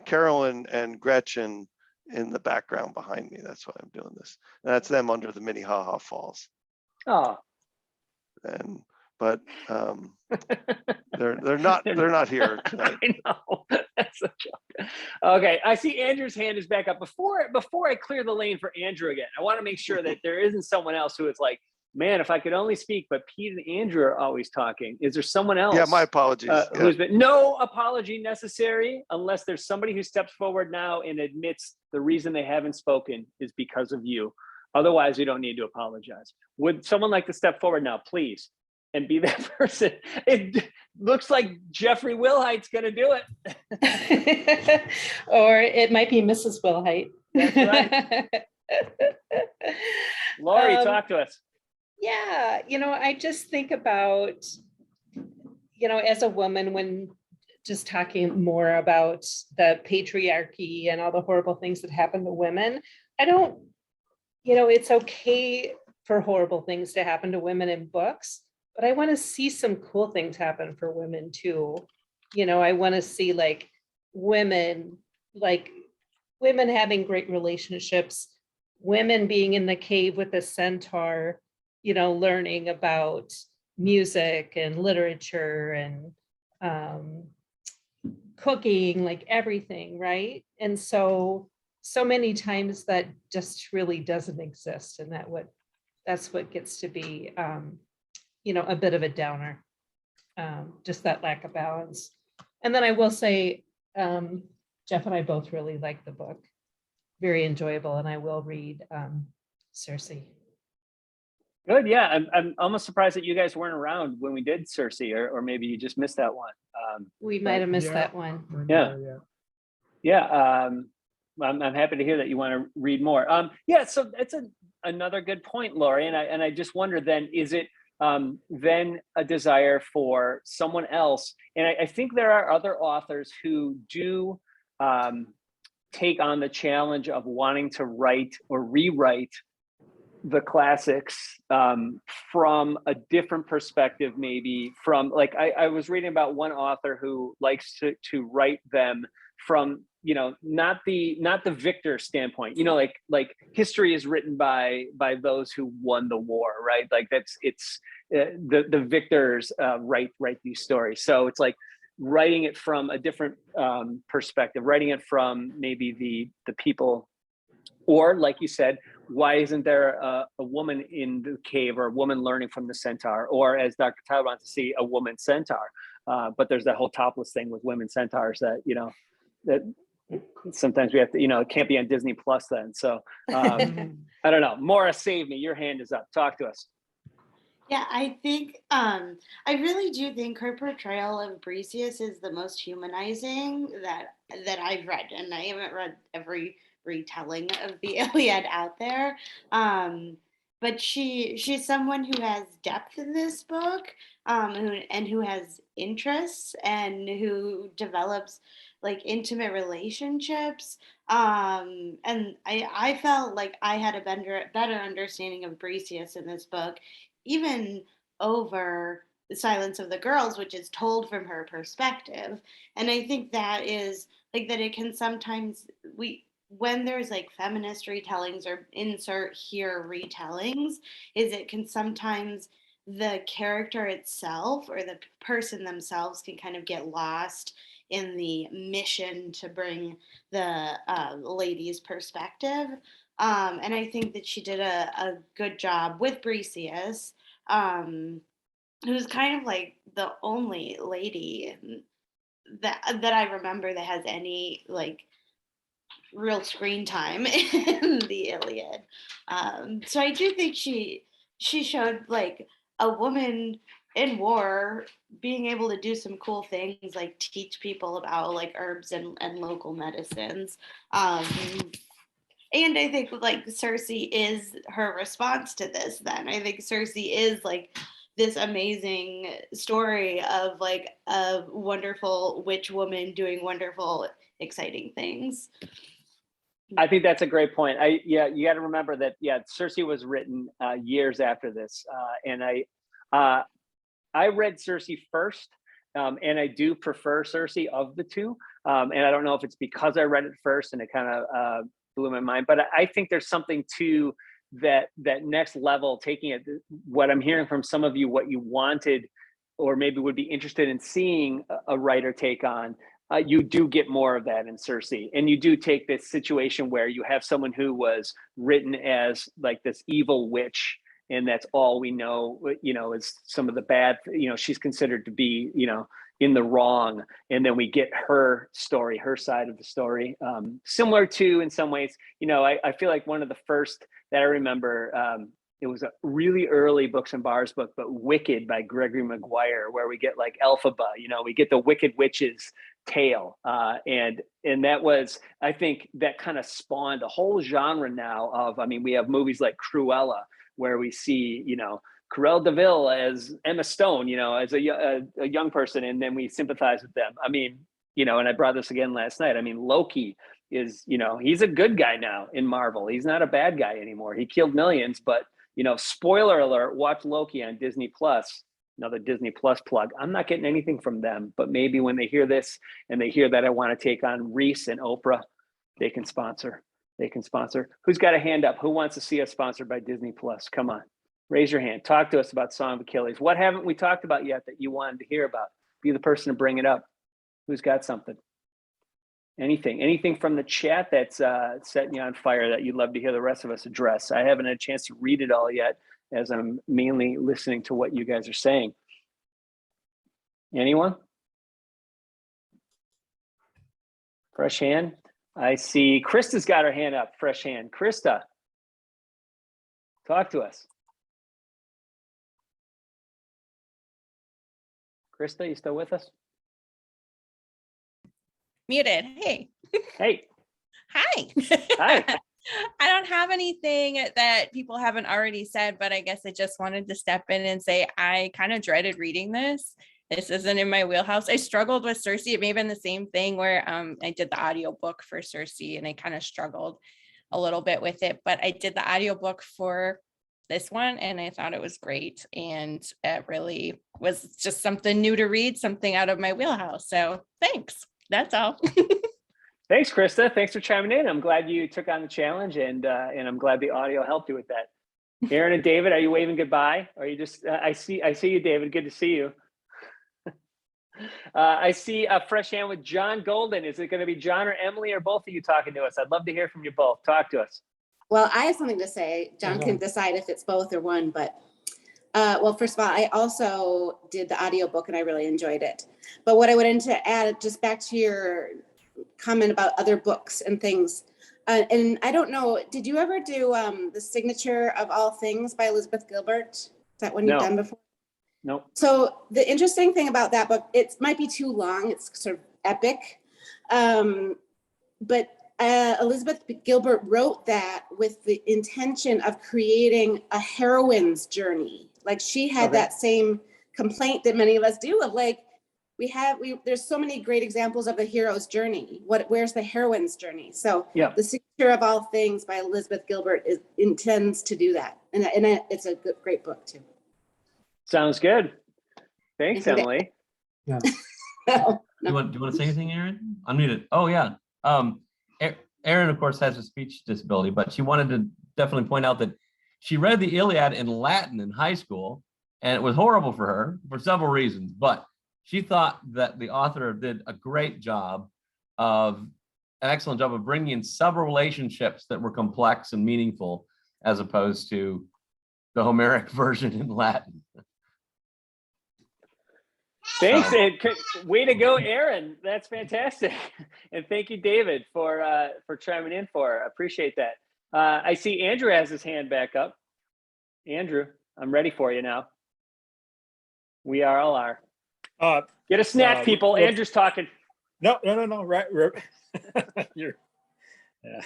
Carolyn and Gretchen in the background behind me. That's why I'm doing this. And that's them under the Minnehaha Falls. Oh, But they're not here tonight. I know. That's a joke. Okay, I see Andrew's hand is back up. Before I clear the lane for Andrew again, I want to make sure that there isn't someone else who is like, man, if I could only speak, but Pete and Andrew are always talking. Is there someone else? Yeah, my apologies. Who's been no apology necessary unless there's somebody who steps forward now and admits the reason they haven't spoken is because of you. Otherwise, we don't need to apologize. Would someone like to step forward now, please? And be that person. It looks like Jeffrey Wilhite's going to do it. Or it might be Mrs. Wilhite. That's right. Lori, talk to us. Yeah, I just think about, as a woman, when just talking more about the patriarchy and all the horrible things that happen to women, I don't, it's okay for horrible things to happen to women in books. But I want to see some cool things happen for women too. I want to see women having great relationships, women being in the cave with a centaur, learning about music and literature and cooking, like everything, right? And so many times that just really doesn't exist, and that's what gets to be a bit of a downer, just that lack of balance. And then I will say, Jeff and I both really like the book, very enjoyable, and I will read Circe. Good, yeah. I'm almost surprised that you guys weren't around when we did Circe, or maybe you just missed that one. We might have missed that one. Yeah. I'm happy to hear that you want to read more. So that's another good point, Lori. And I just wonder then, is it then a desire for someone else? And I think there are other authors who do take on the challenge of wanting to write or rewrite the classics from a different perspective, maybe from like I was reading about one author who likes to write them from not the victor standpoint, like history is written by those who won the war, right? Like it's the victors write these stories. So it's like writing it from a different perspective, writing it from maybe the people, or like you said, why isn't there a woman in the cave, or a woman learning from the centaur, or as Dr. Tyler wants to see, a woman centaur? But there's that whole topless thing with women centaurs that that sometimes we have to, it can't be on Disney Plus then. So I don't know. Maura, save me. Your hand is up. Talk to us. Yeah, I think I really do think her portrayal of Briseis is the most humanizing that I've read, and I haven't read every retelling of the Iliad out there. But she's someone who has depth in this book, who has interests, and who develops like intimate relationships. And I felt like I had a better understanding of Briseis in this book, even over The Silence of the Girls, which is told from her perspective. And I think that is like that it can sometimes when there's like feminist retellings or insert here retellings, is it can sometimes the character itself or the person themselves can kind of get lost in the mission to bring the lady's perspective. And I think that she did a good job with Brecius, who's kind of like the only lady that I remember that has any like real screen time in the Iliad. So I do think she showed like a woman in war being able to do some cool things like teach people about like herbs and local medicines. And I think like Cersei is her response to this then. I think Cersei is like this amazing story of like a wonderful witch woman doing wonderful, exciting things. I think that's a great point. You got to remember that Cersei was written years after this, and I read Cersei first, and I do prefer Cersei of the two. And I don't know if it's because I read it first and it kind of blew my mind, but I think there's something to that next level, taking it. What I'm hearing from some of you, what you wanted, or maybe would be interested in seeing a writer take on. You do get more of that in Cersei, and you do take this situation where you have someone who was written as like this evil witch, and that's all we know, is some of the bad, she's considered to be, in the wrong. And then we get her story, her side of the story, similar to, in some ways, I feel like one of the first that I remember, it was a really early Books and Bars book, but Wicked by Gregory Maguire, where we get like Elphaba, we get the Wicked Witch's tale. And that was, I think that kind of spawned a whole genre now of, we have movies like Cruella, where we see, Cruella de Vil as Emma Stone, as a young person, and then we sympathize with them. And I brought this again last night. Loki is, he's a good guy now in Marvel. He's not a bad guy anymore. He killed millions, but, spoiler alert, watch Loki on Disney Plus. Another Disney Plus plug. I'm not getting anything from them, but maybe when they hear this and they hear that I want to take on Reese and Oprah, they can sponsor. Who's got a hand up? Who wants to see us sponsored by Disney Plus? Come on, raise your hand. Talk to us about Song of Achilles. What haven't we talked about yet that you wanted to hear about? Be the person to bring it up. Who's got something? Anything from the chat that's setting you on fire that you'd love to hear the rest of us address? I haven't had a chance to read it all yet, as I'm mainly listening to what you guys are saying. Anyone? Fresh hand. I see Krista's got her hand up. Fresh hand. Krista, talk to us. Krista, you still with us? Muted. Hey. Hey. Hi. Hi. I don't have anything that people haven't already said, but I guess I just wanted to step in and say I kind of dreaded reading this. This isn't in my wheelhouse. I struggled with Cersei. It may have been the same thing where I did the audiobook for Cersei and I kind of struggled a little bit with it, but I did the audiobook for this one and I thought it was great. And it really was just something new to read, something out of my wheelhouse. So thanks. That's all. Thanks, Krista. Thanks for chiming in. I'm glad you took on the challenge, and I'm glad the audio helped you with that. Aaron and David, are you waving goodbye? Or are you just? I see you, David. Good to see you. I see a fresh hand with John Golden. Is it going to be John or Emily or both of you talking to us? I'd love to hear from you both. Talk to us. Well, I have something to say. John can decide if it's both or one, but well, first of all, I also did the audiobook and I really enjoyed it. But what I wanted to add, just back to your comment about other books and things, and I don't know, did you ever do The Signature of All Things by Elizabeth Gilbert? Is that one you've done before? No. So the interesting thing about that book, it might be too long, it's sort of epic, but Elizabeth Gilbert wrote that with the intention of creating a heroine's journey. Like she had that same complaint that many of us do of like, there's so many great examples of the hero's journey. Where's the heroine's journey? So The Signature of All Things by Elizabeth Gilbert intends to do that. And it's a great book too. Sounds good. Thanks, Emily. Yeah. Do you want to say anything, Aaron? Unmuted. Oh yeah. Erin, of course, has a speech disability, but she wanted to definitely point out that she read the Iliad in Latin in high school, and it was horrible for her for several reasons. But she thought that the author did a great job an excellent job of bringing in several relationships that were complex and meaningful, as opposed to the Homeric version in Latin. Thanks, and way to go, Aaron. That's fantastic. And thank you, David, for chiming in I appreciate that. I see Andrew has his hand back up. Andrew, I'm ready for you now. We all are. Get a snack, people. Andrew's talking. No. Right. You're, yeah.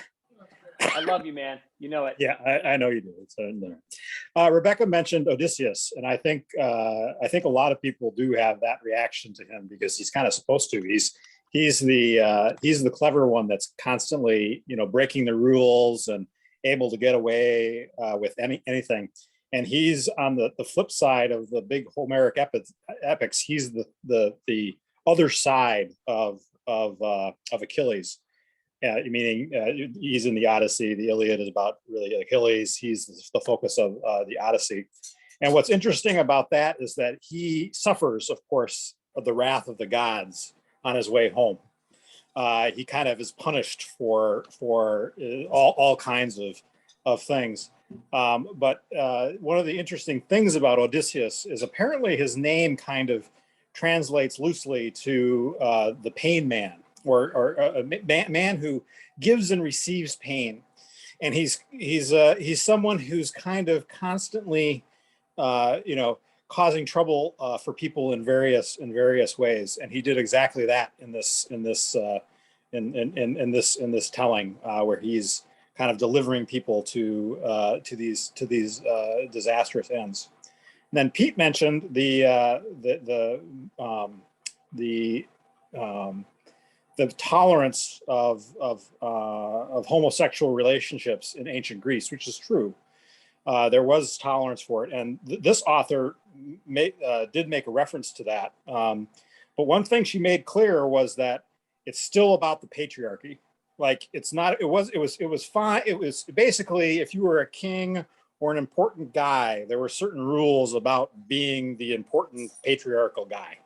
I love you, man. You know it. Yeah, I know you do. It's in there. Rebecca mentioned Odysseus, and I think a lot of people do have that reaction to him because he's kind of supposed to. He's the clever one that's constantly, breaking the rules and able to get away with anything. And he's on the flip side of the big Homeric epics. He's the other side of Achilles. Meaning he's in the Odyssey. The Iliad is about really Achilles. He's the focus of the Odyssey. And what's interesting about that is that he suffers, of course, of the wrath of the gods on his way home. He kind of is punished for all kinds of things. But one of the interesting things about Odysseus is apparently his name kind of translates loosely to the pain man. Or a man who gives and receives pain, and he's someone who's kind of constantly, causing trouble for people in various ways, and he did exactly that in this telling, where he's kind of delivering people to these disastrous ends. And then Pete mentioned the tolerance of homosexual relationships in ancient Greece, which is true. There was tolerance for it, and this author did make a reference to that. But one thing she made clear was that it's still about the patriarchy. Like it's not. It was fine. It was basically, if you were a king or an important guy, there were certain rules about being the important patriarchal guy.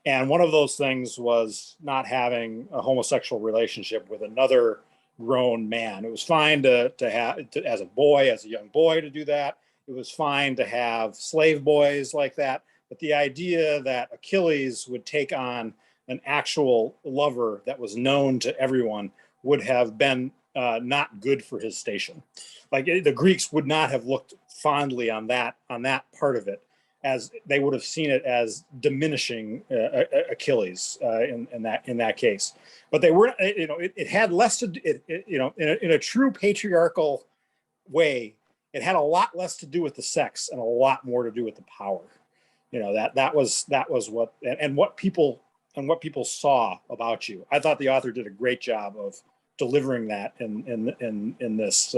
And one of those things was not having a homosexual relationship with another grown man. It was fine to have, as a young boy, to do that. It was fine to have slave boys like that. But the idea that Achilles would take on an actual lover that was known to everyone would have been not good for his station. Like the Greeks would not have looked fondly on that part of it, as they would have seen it as diminishing Achilles in that case. But they were, it had less to, in a true patriarchal way, it had a lot less to do with the sex and a lot more to do with the power. That was what, and what people saw about you. I thought the author did a great job of delivering that in this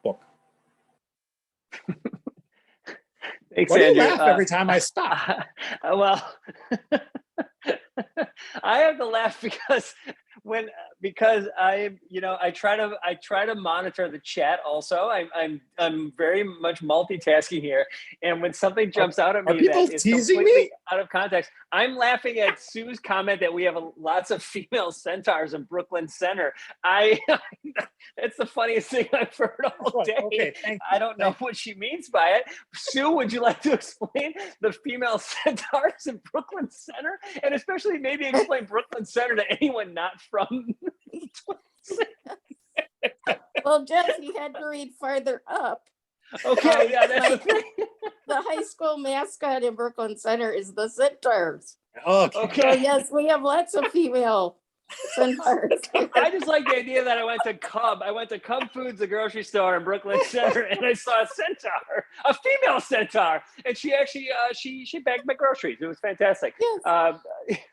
book. Thanks, Why do you Andrew. laugh every time I stop? Well, I have to laugh because I try to monitor the chat also. I'm very much multitasking here, and when something jumps out at me that is completely out of context, I'm laughing at Sue's comment that we have lots of female centaurs in Brooklyn Center. It's the funniest thing I've heard all day. Okay, I don't know what she means by it. Sue, would you like to explain the female centaurs in Brooklyn Center, and especially maybe explain Brooklyn Center to anyone not from? Well, Jeff, you had to read farther up. Okay, yeah, that's the thing. The high school mascot in Brooklyn Center is the Centaurs. Okay. So yes, we have lots of female centaurs. I just like the idea that I went to Cub Foods, the grocery store in Brooklyn Center, and I saw a centaur, a female centaur, and she actually she bagged my groceries. It was fantastic. Yes.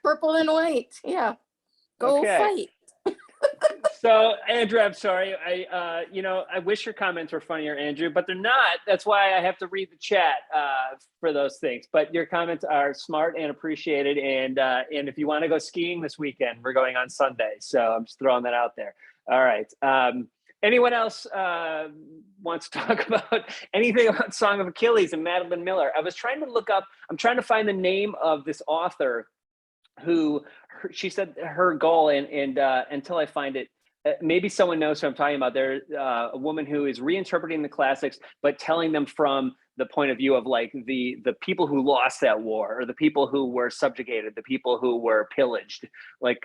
Purple and white. Yeah. Go fight. So Andrew, I'm sorry. I wish your comments were funnier, Andrew, but they're not. That's why I have to read the chat for those things. But your comments are smart and appreciated. And if you want to go skiing this weekend, we're going on Sunday. So I'm just throwing that out there. All right. Anyone else wants to talk about anything about Song of Achilles and Madeline Miller? I was trying to look up. I'm trying to find the name of this author who she said her goal, and until I find it, maybe someone knows who I'm talking about. There's a woman who is reinterpreting the classics, but telling them from the point of view of like the people who lost that war, or the people who were subjugated, the people who were pillaged, like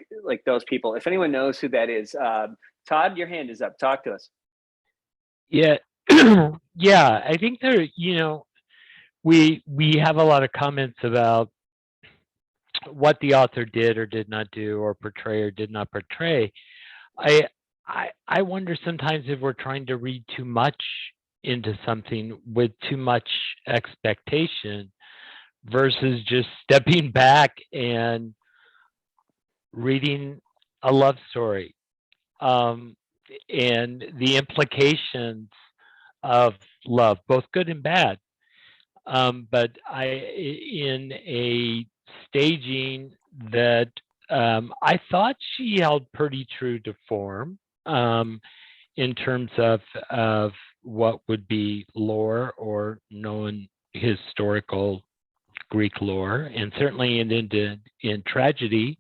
those people. If anyone knows who that is, Todd, your hand is up. Talk to us. Yeah. Yeah, I think we have a lot of comments about what the author did or did not do, or portray or did not portray. I wonder sometimes if we're trying to read too much into something with too much expectation versus just stepping back and reading a love story, and the implications of love, both good and bad. But in a staging that I thought she held pretty true to form, in terms of what would be lore or known historical Greek lore, and certainly in tragedy,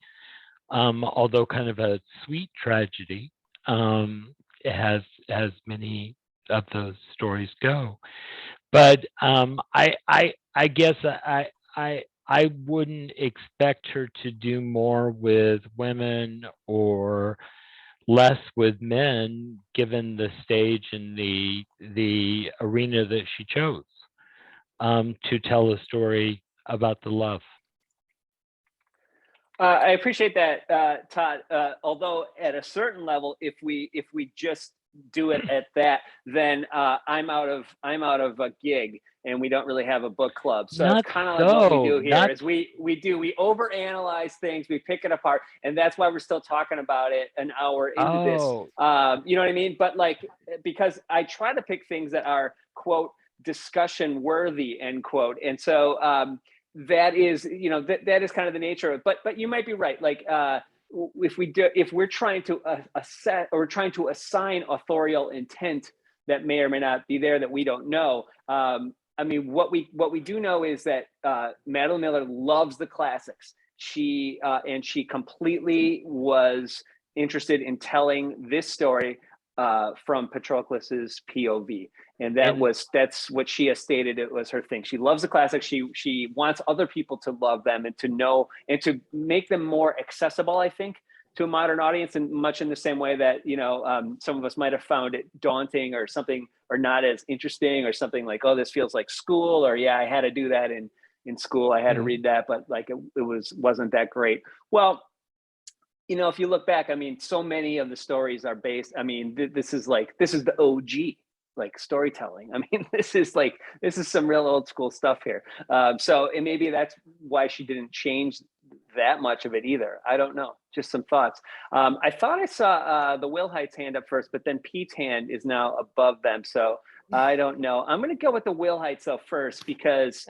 although kind of a sweet tragedy, as many of those stories go. But I guess I wouldn't expect her to do more with women or less with men, given the stage and the arena that she chose, to tell a story about the love. I appreciate that, Todd. Although at a certain level, if we just do it at that, then I'm out of a gig, and we don't really have a book club. So Not it's kind of like what we do so, here not is we overanalyze things, we pick it apart, and that's why we're still talking about it an hour into this. oh You know what I mean? But like, because I try to pick things that are, quote, discussion worthy, end quote. And so that is, that is kind of the nature of it. But you might be right. Like, if we're trying to assess, or trying to assign authorial intent that may or may not be there, that we don't know. I mean, what we do know is that Madeline Miller loves the classics. She completely was interested in telling this story from Patroclus's POV. And that's what she has stated. It was her thing. She loves the classics. She wants other people to love them and to know and to make them more accessible, I think, to a modern audience, and much in the same way that, some of us might have found it daunting or something, or not as interesting, or something like, oh, this feels like school, or yeah, I had to do that in school. I had to read that, but like it wasn't that great. Well, if you look back, I mean, so many of the stories are based. I mean, this is the OG, like, storytelling. I mean, this is some real old school stuff here. So, and maybe that's why she didn't change that much of it either. I don't know. Just some thoughts. I thought I saw the Will Heights hand up first, but then Pete's hand is now above them. So I don't know. I'm going to go with the Will Heights though first, because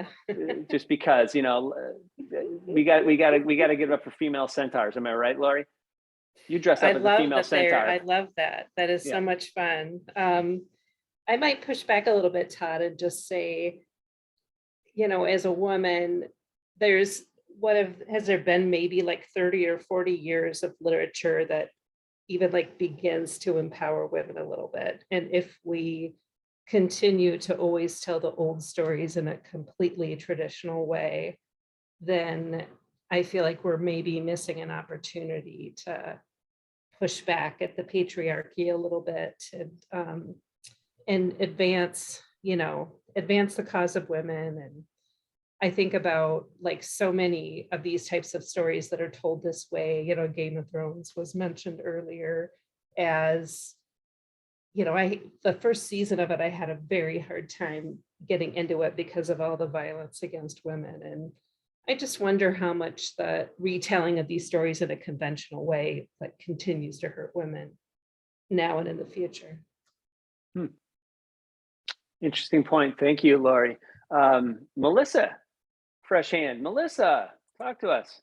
just because, we got to give it up for female centaurs. Am I right, Lori? You dress up as a female centaur. I love that. That is so much fun. I might push back a little bit, Todd, and just say, as a woman, has there been maybe like 30 or 40 years of literature that even like begins to empower women a little bit? And if we continue to always tell the old stories in a completely traditional way, then I feel like we're maybe missing an opportunity to push back at the patriarchy a little bit, and advance the cause of women. And I think about like so many of these types of stories that are told this way. Game of Thrones was mentioned earlier as, the first season of it, I had a very hard time getting into it because of all the violence against women. And I just wonder how much the retelling of these stories in a conventional way continues to hurt women. now and in the future. Interesting point. Thank you, Lori. Melissa, fresh hand. Melissa, talk to us.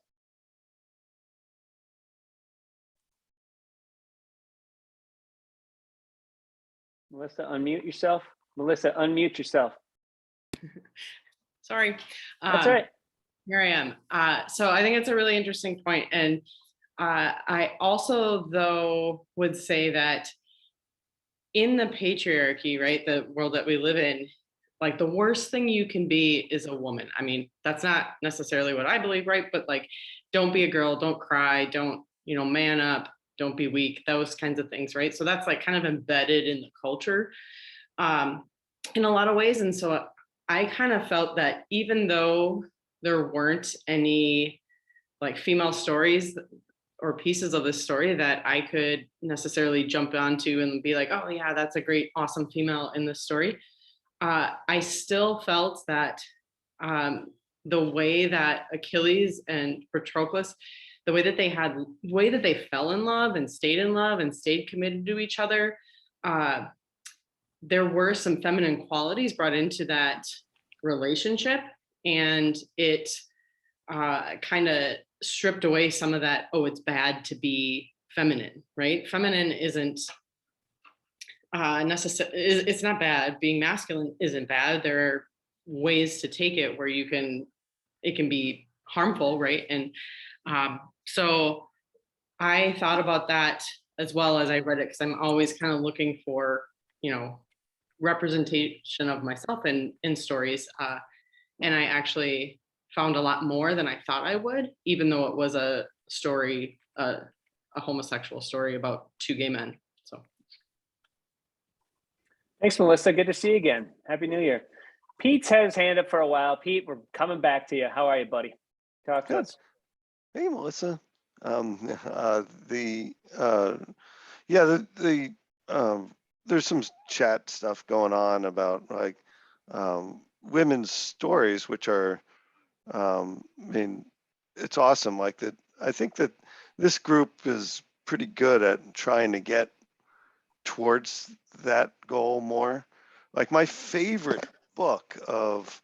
Melissa, unmute yourself. Melissa, unmute yourself. Sorry. That's all right. Here I am. So I think it's a really interesting point. And I also, though, would say that in the patriarchy, right, the world that we live in, like the worst thing you can be is a woman. I mean, that's not necessarily what I believe, right? But like, don't be a girl, don't cry, don't, man up, don't be weak, those kinds of things, right? So that's like kind of embedded in the culture in a lot of ways. And so I kind of felt that even though there weren't any like female stories or pieces of this story that I could necessarily jump onto and be like, oh yeah, that's a great, awesome female in this story. I still felt that the way that Achilles and Patroclus, the way that they fell in love and stayed committed to each other, there were some feminine qualities brought into that relationship, and it kind of stripped away some of that, oh, it's bad to be feminine, right? Feminine isn't necessarily, it's not bad. Being masculine isn't bad. There are ways to take it where it can be harmful, right? And so I thought about that as well as I read it, because I'm always kind of looking for, representation of myself in stories. And I actually found a lot more than I thought I would, even though it was a story, a homosexual story about two gay men. So. Thanks, Melissa. Good to see you again. Happy New Year. Pete's had his hand up for a while. Pete, we're coming back to you. How are you, buddy? Talk to us. Hey, Melissa. There's some chat stuff going on about like women's stories, which are, it's awesome. Like that, I think that this group is pretty good at trying to get towards that goal more. Like my favorite book of,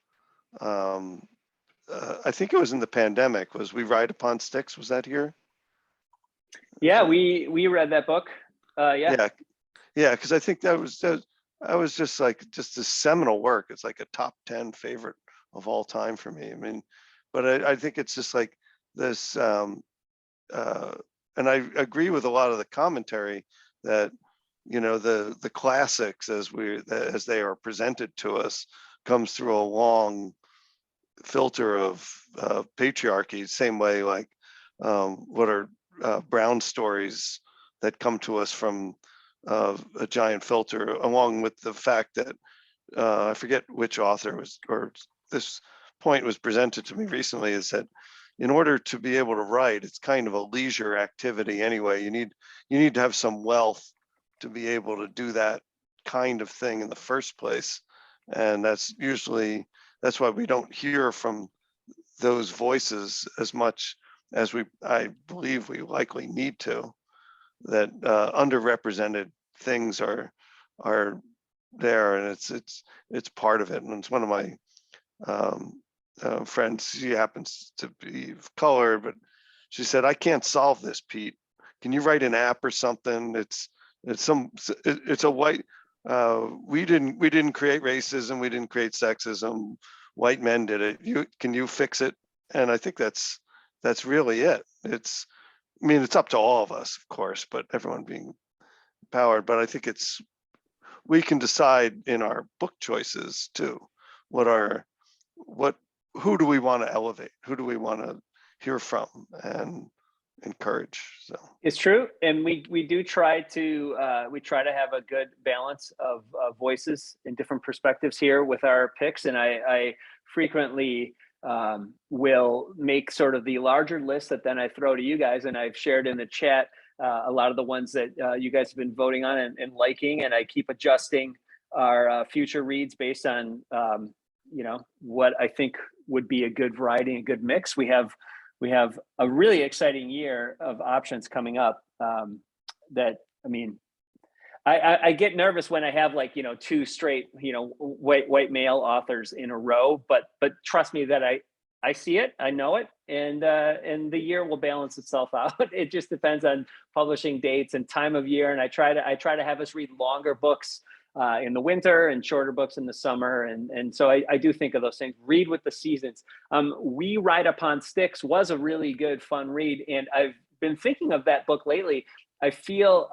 I think it was in the pandemic, was We Ride Upon Sticks. Was that here? Yeah, we read that book. Yeah, because I think I was just this seminal work. It's like a top 10 favorite of all time for me. I mean, but I think it's just like this, and I agree with a lot of the commentary that, the classics as they are presented to us comes through a long filter of patriarchy, same way like what are brown stories that come to us from a giant filter, along with the fact that I forget which author or this point was presented to me recently, is that in order to be able to write, it's kind of a leisure activity anyway. You need to have some wealth to be able to do that kind of thing in the first place. And that's why we don't hear from those voices as much as I believe we likely need to. That underrepresented things are there, and it's part of it. And it's one of my friends. She happens to be colored, but she said, "I can't solve this, Pete. Can you write an app or something? It's a white. We didn't create racism. We didn't create sexism. White men did it. Can you fix it?" And I think that's really it. It's up to all of us, of course, but everyone being empowered. But I think we can decide in our book choices too, who do we want to elevate? Who do we want to hear from and encourage? So it's true. And we do try to have a good balance of voices and different perspectives here with our picks. And I frequently will make sort of the larger list that then I throw to you guys, and I've shared in the chat a lot of the ones that you guys have been voting on and liking, and I keep adjusting our future reads based on what I think would be a good variety and a good mix. We have a really exciting year of options coming up that, I get nervous when I have like, two straight, white male authors in a row, but trust me that I see it, I know it, and the year will balance itself out. It just depends on publishing dates and time of year. And I try to have us read longer books in the winter and shorter books in the summer. And so I do think of those things. Read with the seasons. We Ride Upon Sticks was a really good, fun read. And I've been thinking of that book lately. I feel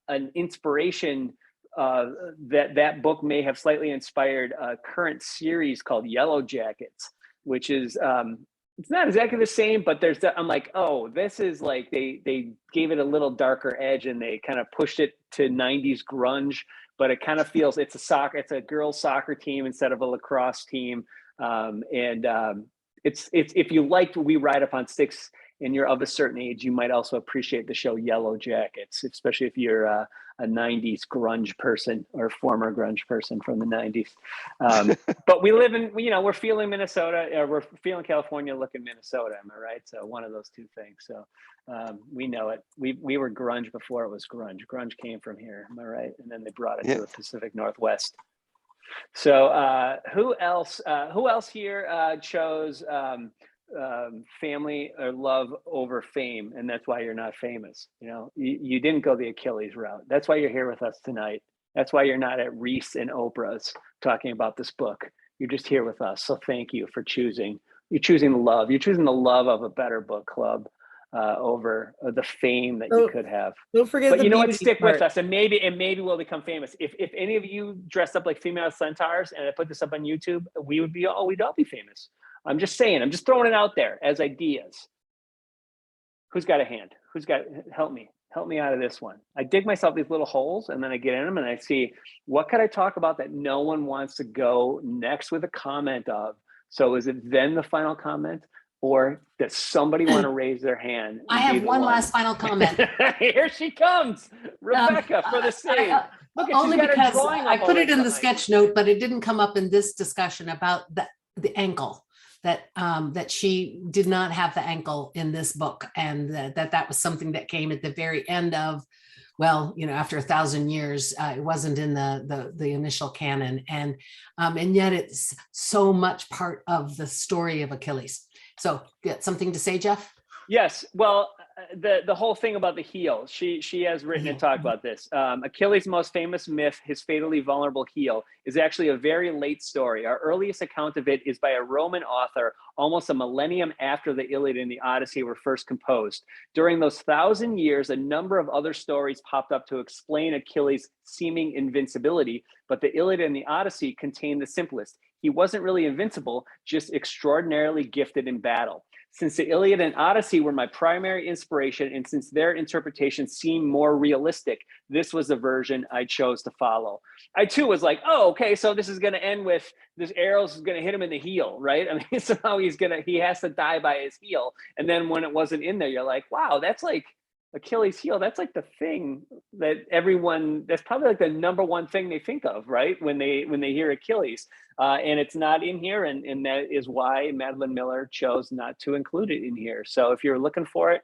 an inspiration that book may have slightly inspired a current series called Yellow Jackets, which is it's not exactly the same, but I'm like, oh, this is like they gave it a little darker edge and they kind of pushed it to 90s grunge, but it kind of feels it's a girls soccer team instead of a lacrosse team. It's if you liked We Ride Upon Sticks and you're of a certain age, you might also appreciate the show Yellow Jackets, especially if you're a 90s grunge person or former grunge person from the 90s. But we live in, we're feeling Minnesota, or we're feeling California, looking Minnesota, am I right? So one of those two things. So we know it. We were grunge before it was grunge. Grunge came from here, am I right? And then they brought it to the Pacific Northwest. So who else here chose family or love over fame, and that's why you're not famous? You didn't go the Achilles route. That's why you're here with us tonight. That's why you're not at Reese and Oprah's talking about this book. You're just here with us. So thank you for choosing. You're choosing the love. You're choosing the love of a better book club over the fame that you could have. Don't forget but the you know what? beauty Stick with part. us, and maybe we'll become famous. If any of you dressed up like female centaurs and I put this up on YouTube, we'd all be famous. I'm just saying. I'm just throwing it out there as ideas. Who's got a hand? Help me out of this one. I dig myself these little holes, and then I get in them and I see what could I talk about that no one wants to go next with a comment of. So is it then the final comment? Or does somebody want to raise their hand? I have one last final comment. Here she comes, Rebecca, for the save. Look, only because I put it in the behind. sketch note, but it didn't come up in this discussion about the ankle. That she did not have the ankle in this book, and that was something that came at the very end of, after 1,000 years. It wasn't in the initial canon, and yet it's so much part of the story of Achilles. So, got something to say, Jeff? Yes. Well, the whole thing about the heel, she has written and talked about this. Achilles' most famous myth, his fatally vulnerable heel, is actually a very late story. Our earliest account of it is by a Roman author almost a millennium after the Iliad and the Odyssey were first composed. During those 1,000 years, a number of other stories popped up to explain Achilles' seeming invincibility, but the Iliad and the Odyssey contain the simplest. He wasn't really invincible, just extraordinarily gifted in battle. Since the Iliad and Odyssey were my primary inspiration, and since their interpretation seemed more realistic, this was the version I chose to follow. I too was like, oh, okay, so this is going to end with this arrow's going to hit him in the heel, right? I mean, somehow he has to die by his heel. And then when it wasn't in there, you're like, wow, that's like Achilles' heel. That's like the thing that that's probably like the number one thing they think of, right? When they hear Achilles. And it's not in here, and that is why Madeline Miller chose not to include it in here. So if you're looking for it,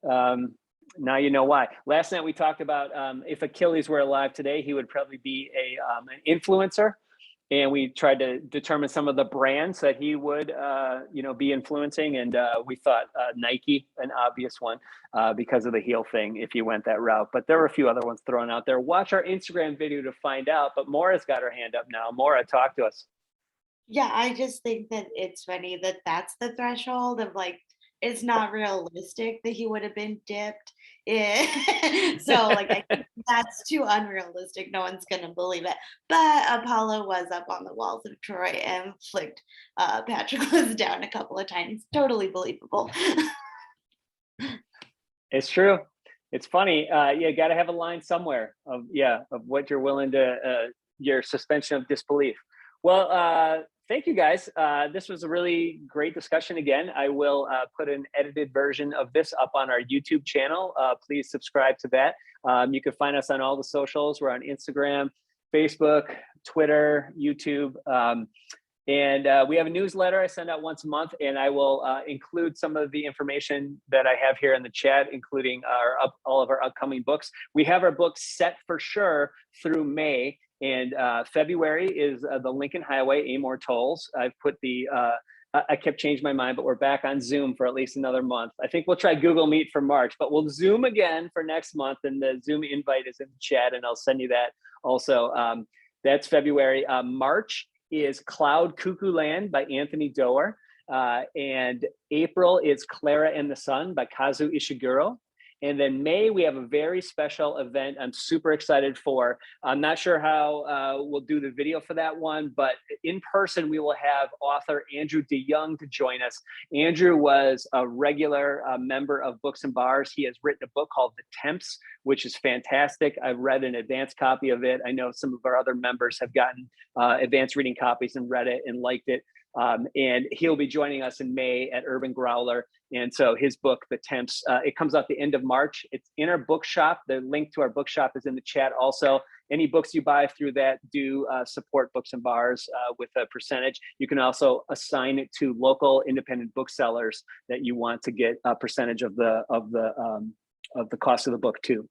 now you know why. Last night we talked about if Achilles were alive today, he would probably be an influencer, and we tried to determine some of the brands that he would be influencing, and we thought Nike, an obvious one, because of the heel thing, if you went that route. But there were a few other ones thrown out there. Watch our Instagram video to find out. But Maura's got her hand up now. Maura, talk to us. Yeah, I just think that it's funny that that's the threshold of like, it's not realistic that he would have been dipped in. So like, I think that's too unrealistic. No one's going to believe it. But Apollo was up on the walls of Troy and flicked Patroclus down a couple of times. Totally believable. It's true. It's funny. You got to have a line somewhere of what you're willing to, your suspension of disbelief. Well, thank you guys. This was a really great discussion again. I will put an edited version of this up on our YouTube channel. Please subscribe to that. You can find us on all the socials. We're on Instagram, Facebook, Twitter, YouTube. And we have a newsletter I send out once a month, and I will include some of the information that I have here in the chat, including all of our upcoming books. We have our books set for sure through May, and February is The Lincoln Highway, Amor Tolls. I've put the, I kept changing my mind, but we're back on Zoom for at least another month. I think we'll try Google Meet for March, but we'll Zoom again for next month, and the Zoom invite is in the chat, and I'll send you that also. That's February. March is Cloud Cuckoo Land by Anthony Doerr. And April is Clara and the Sun by Kazu Ishiguro. And then May, we have a very special event I'm super excited for. I'm not sure how we'll do the video for that one, but in person, we will have author Andrew DeYoung to join us. Andrew was a regular member of Books and Bars. He has written a book called The Temps, which is fantastic. I've read an advanced copy of it. I know some of our other members have gotten advanced reading copies and read it and liked it. And he'll be joining us in May at Urban Growler. And so his book, The Temps, it comes out the end of March. It's in our bookshop. The link to our bookshop is in the chat also. Any books you buy through that do support Books and Bars with a percentage. You can also assign it to local independent booksellers that you want to get a percentage of the cost of the book too.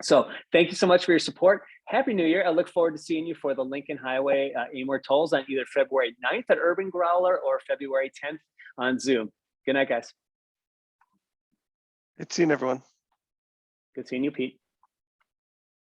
So thank you so much for your support. Happy New Year. I look forward to seeing you for the Lincoln Highway Amor Tolls on either February 9th at Urban Growler or February 10th on Zoom. Good night, guys. Good seeing everyone. Good seeing you, Pete.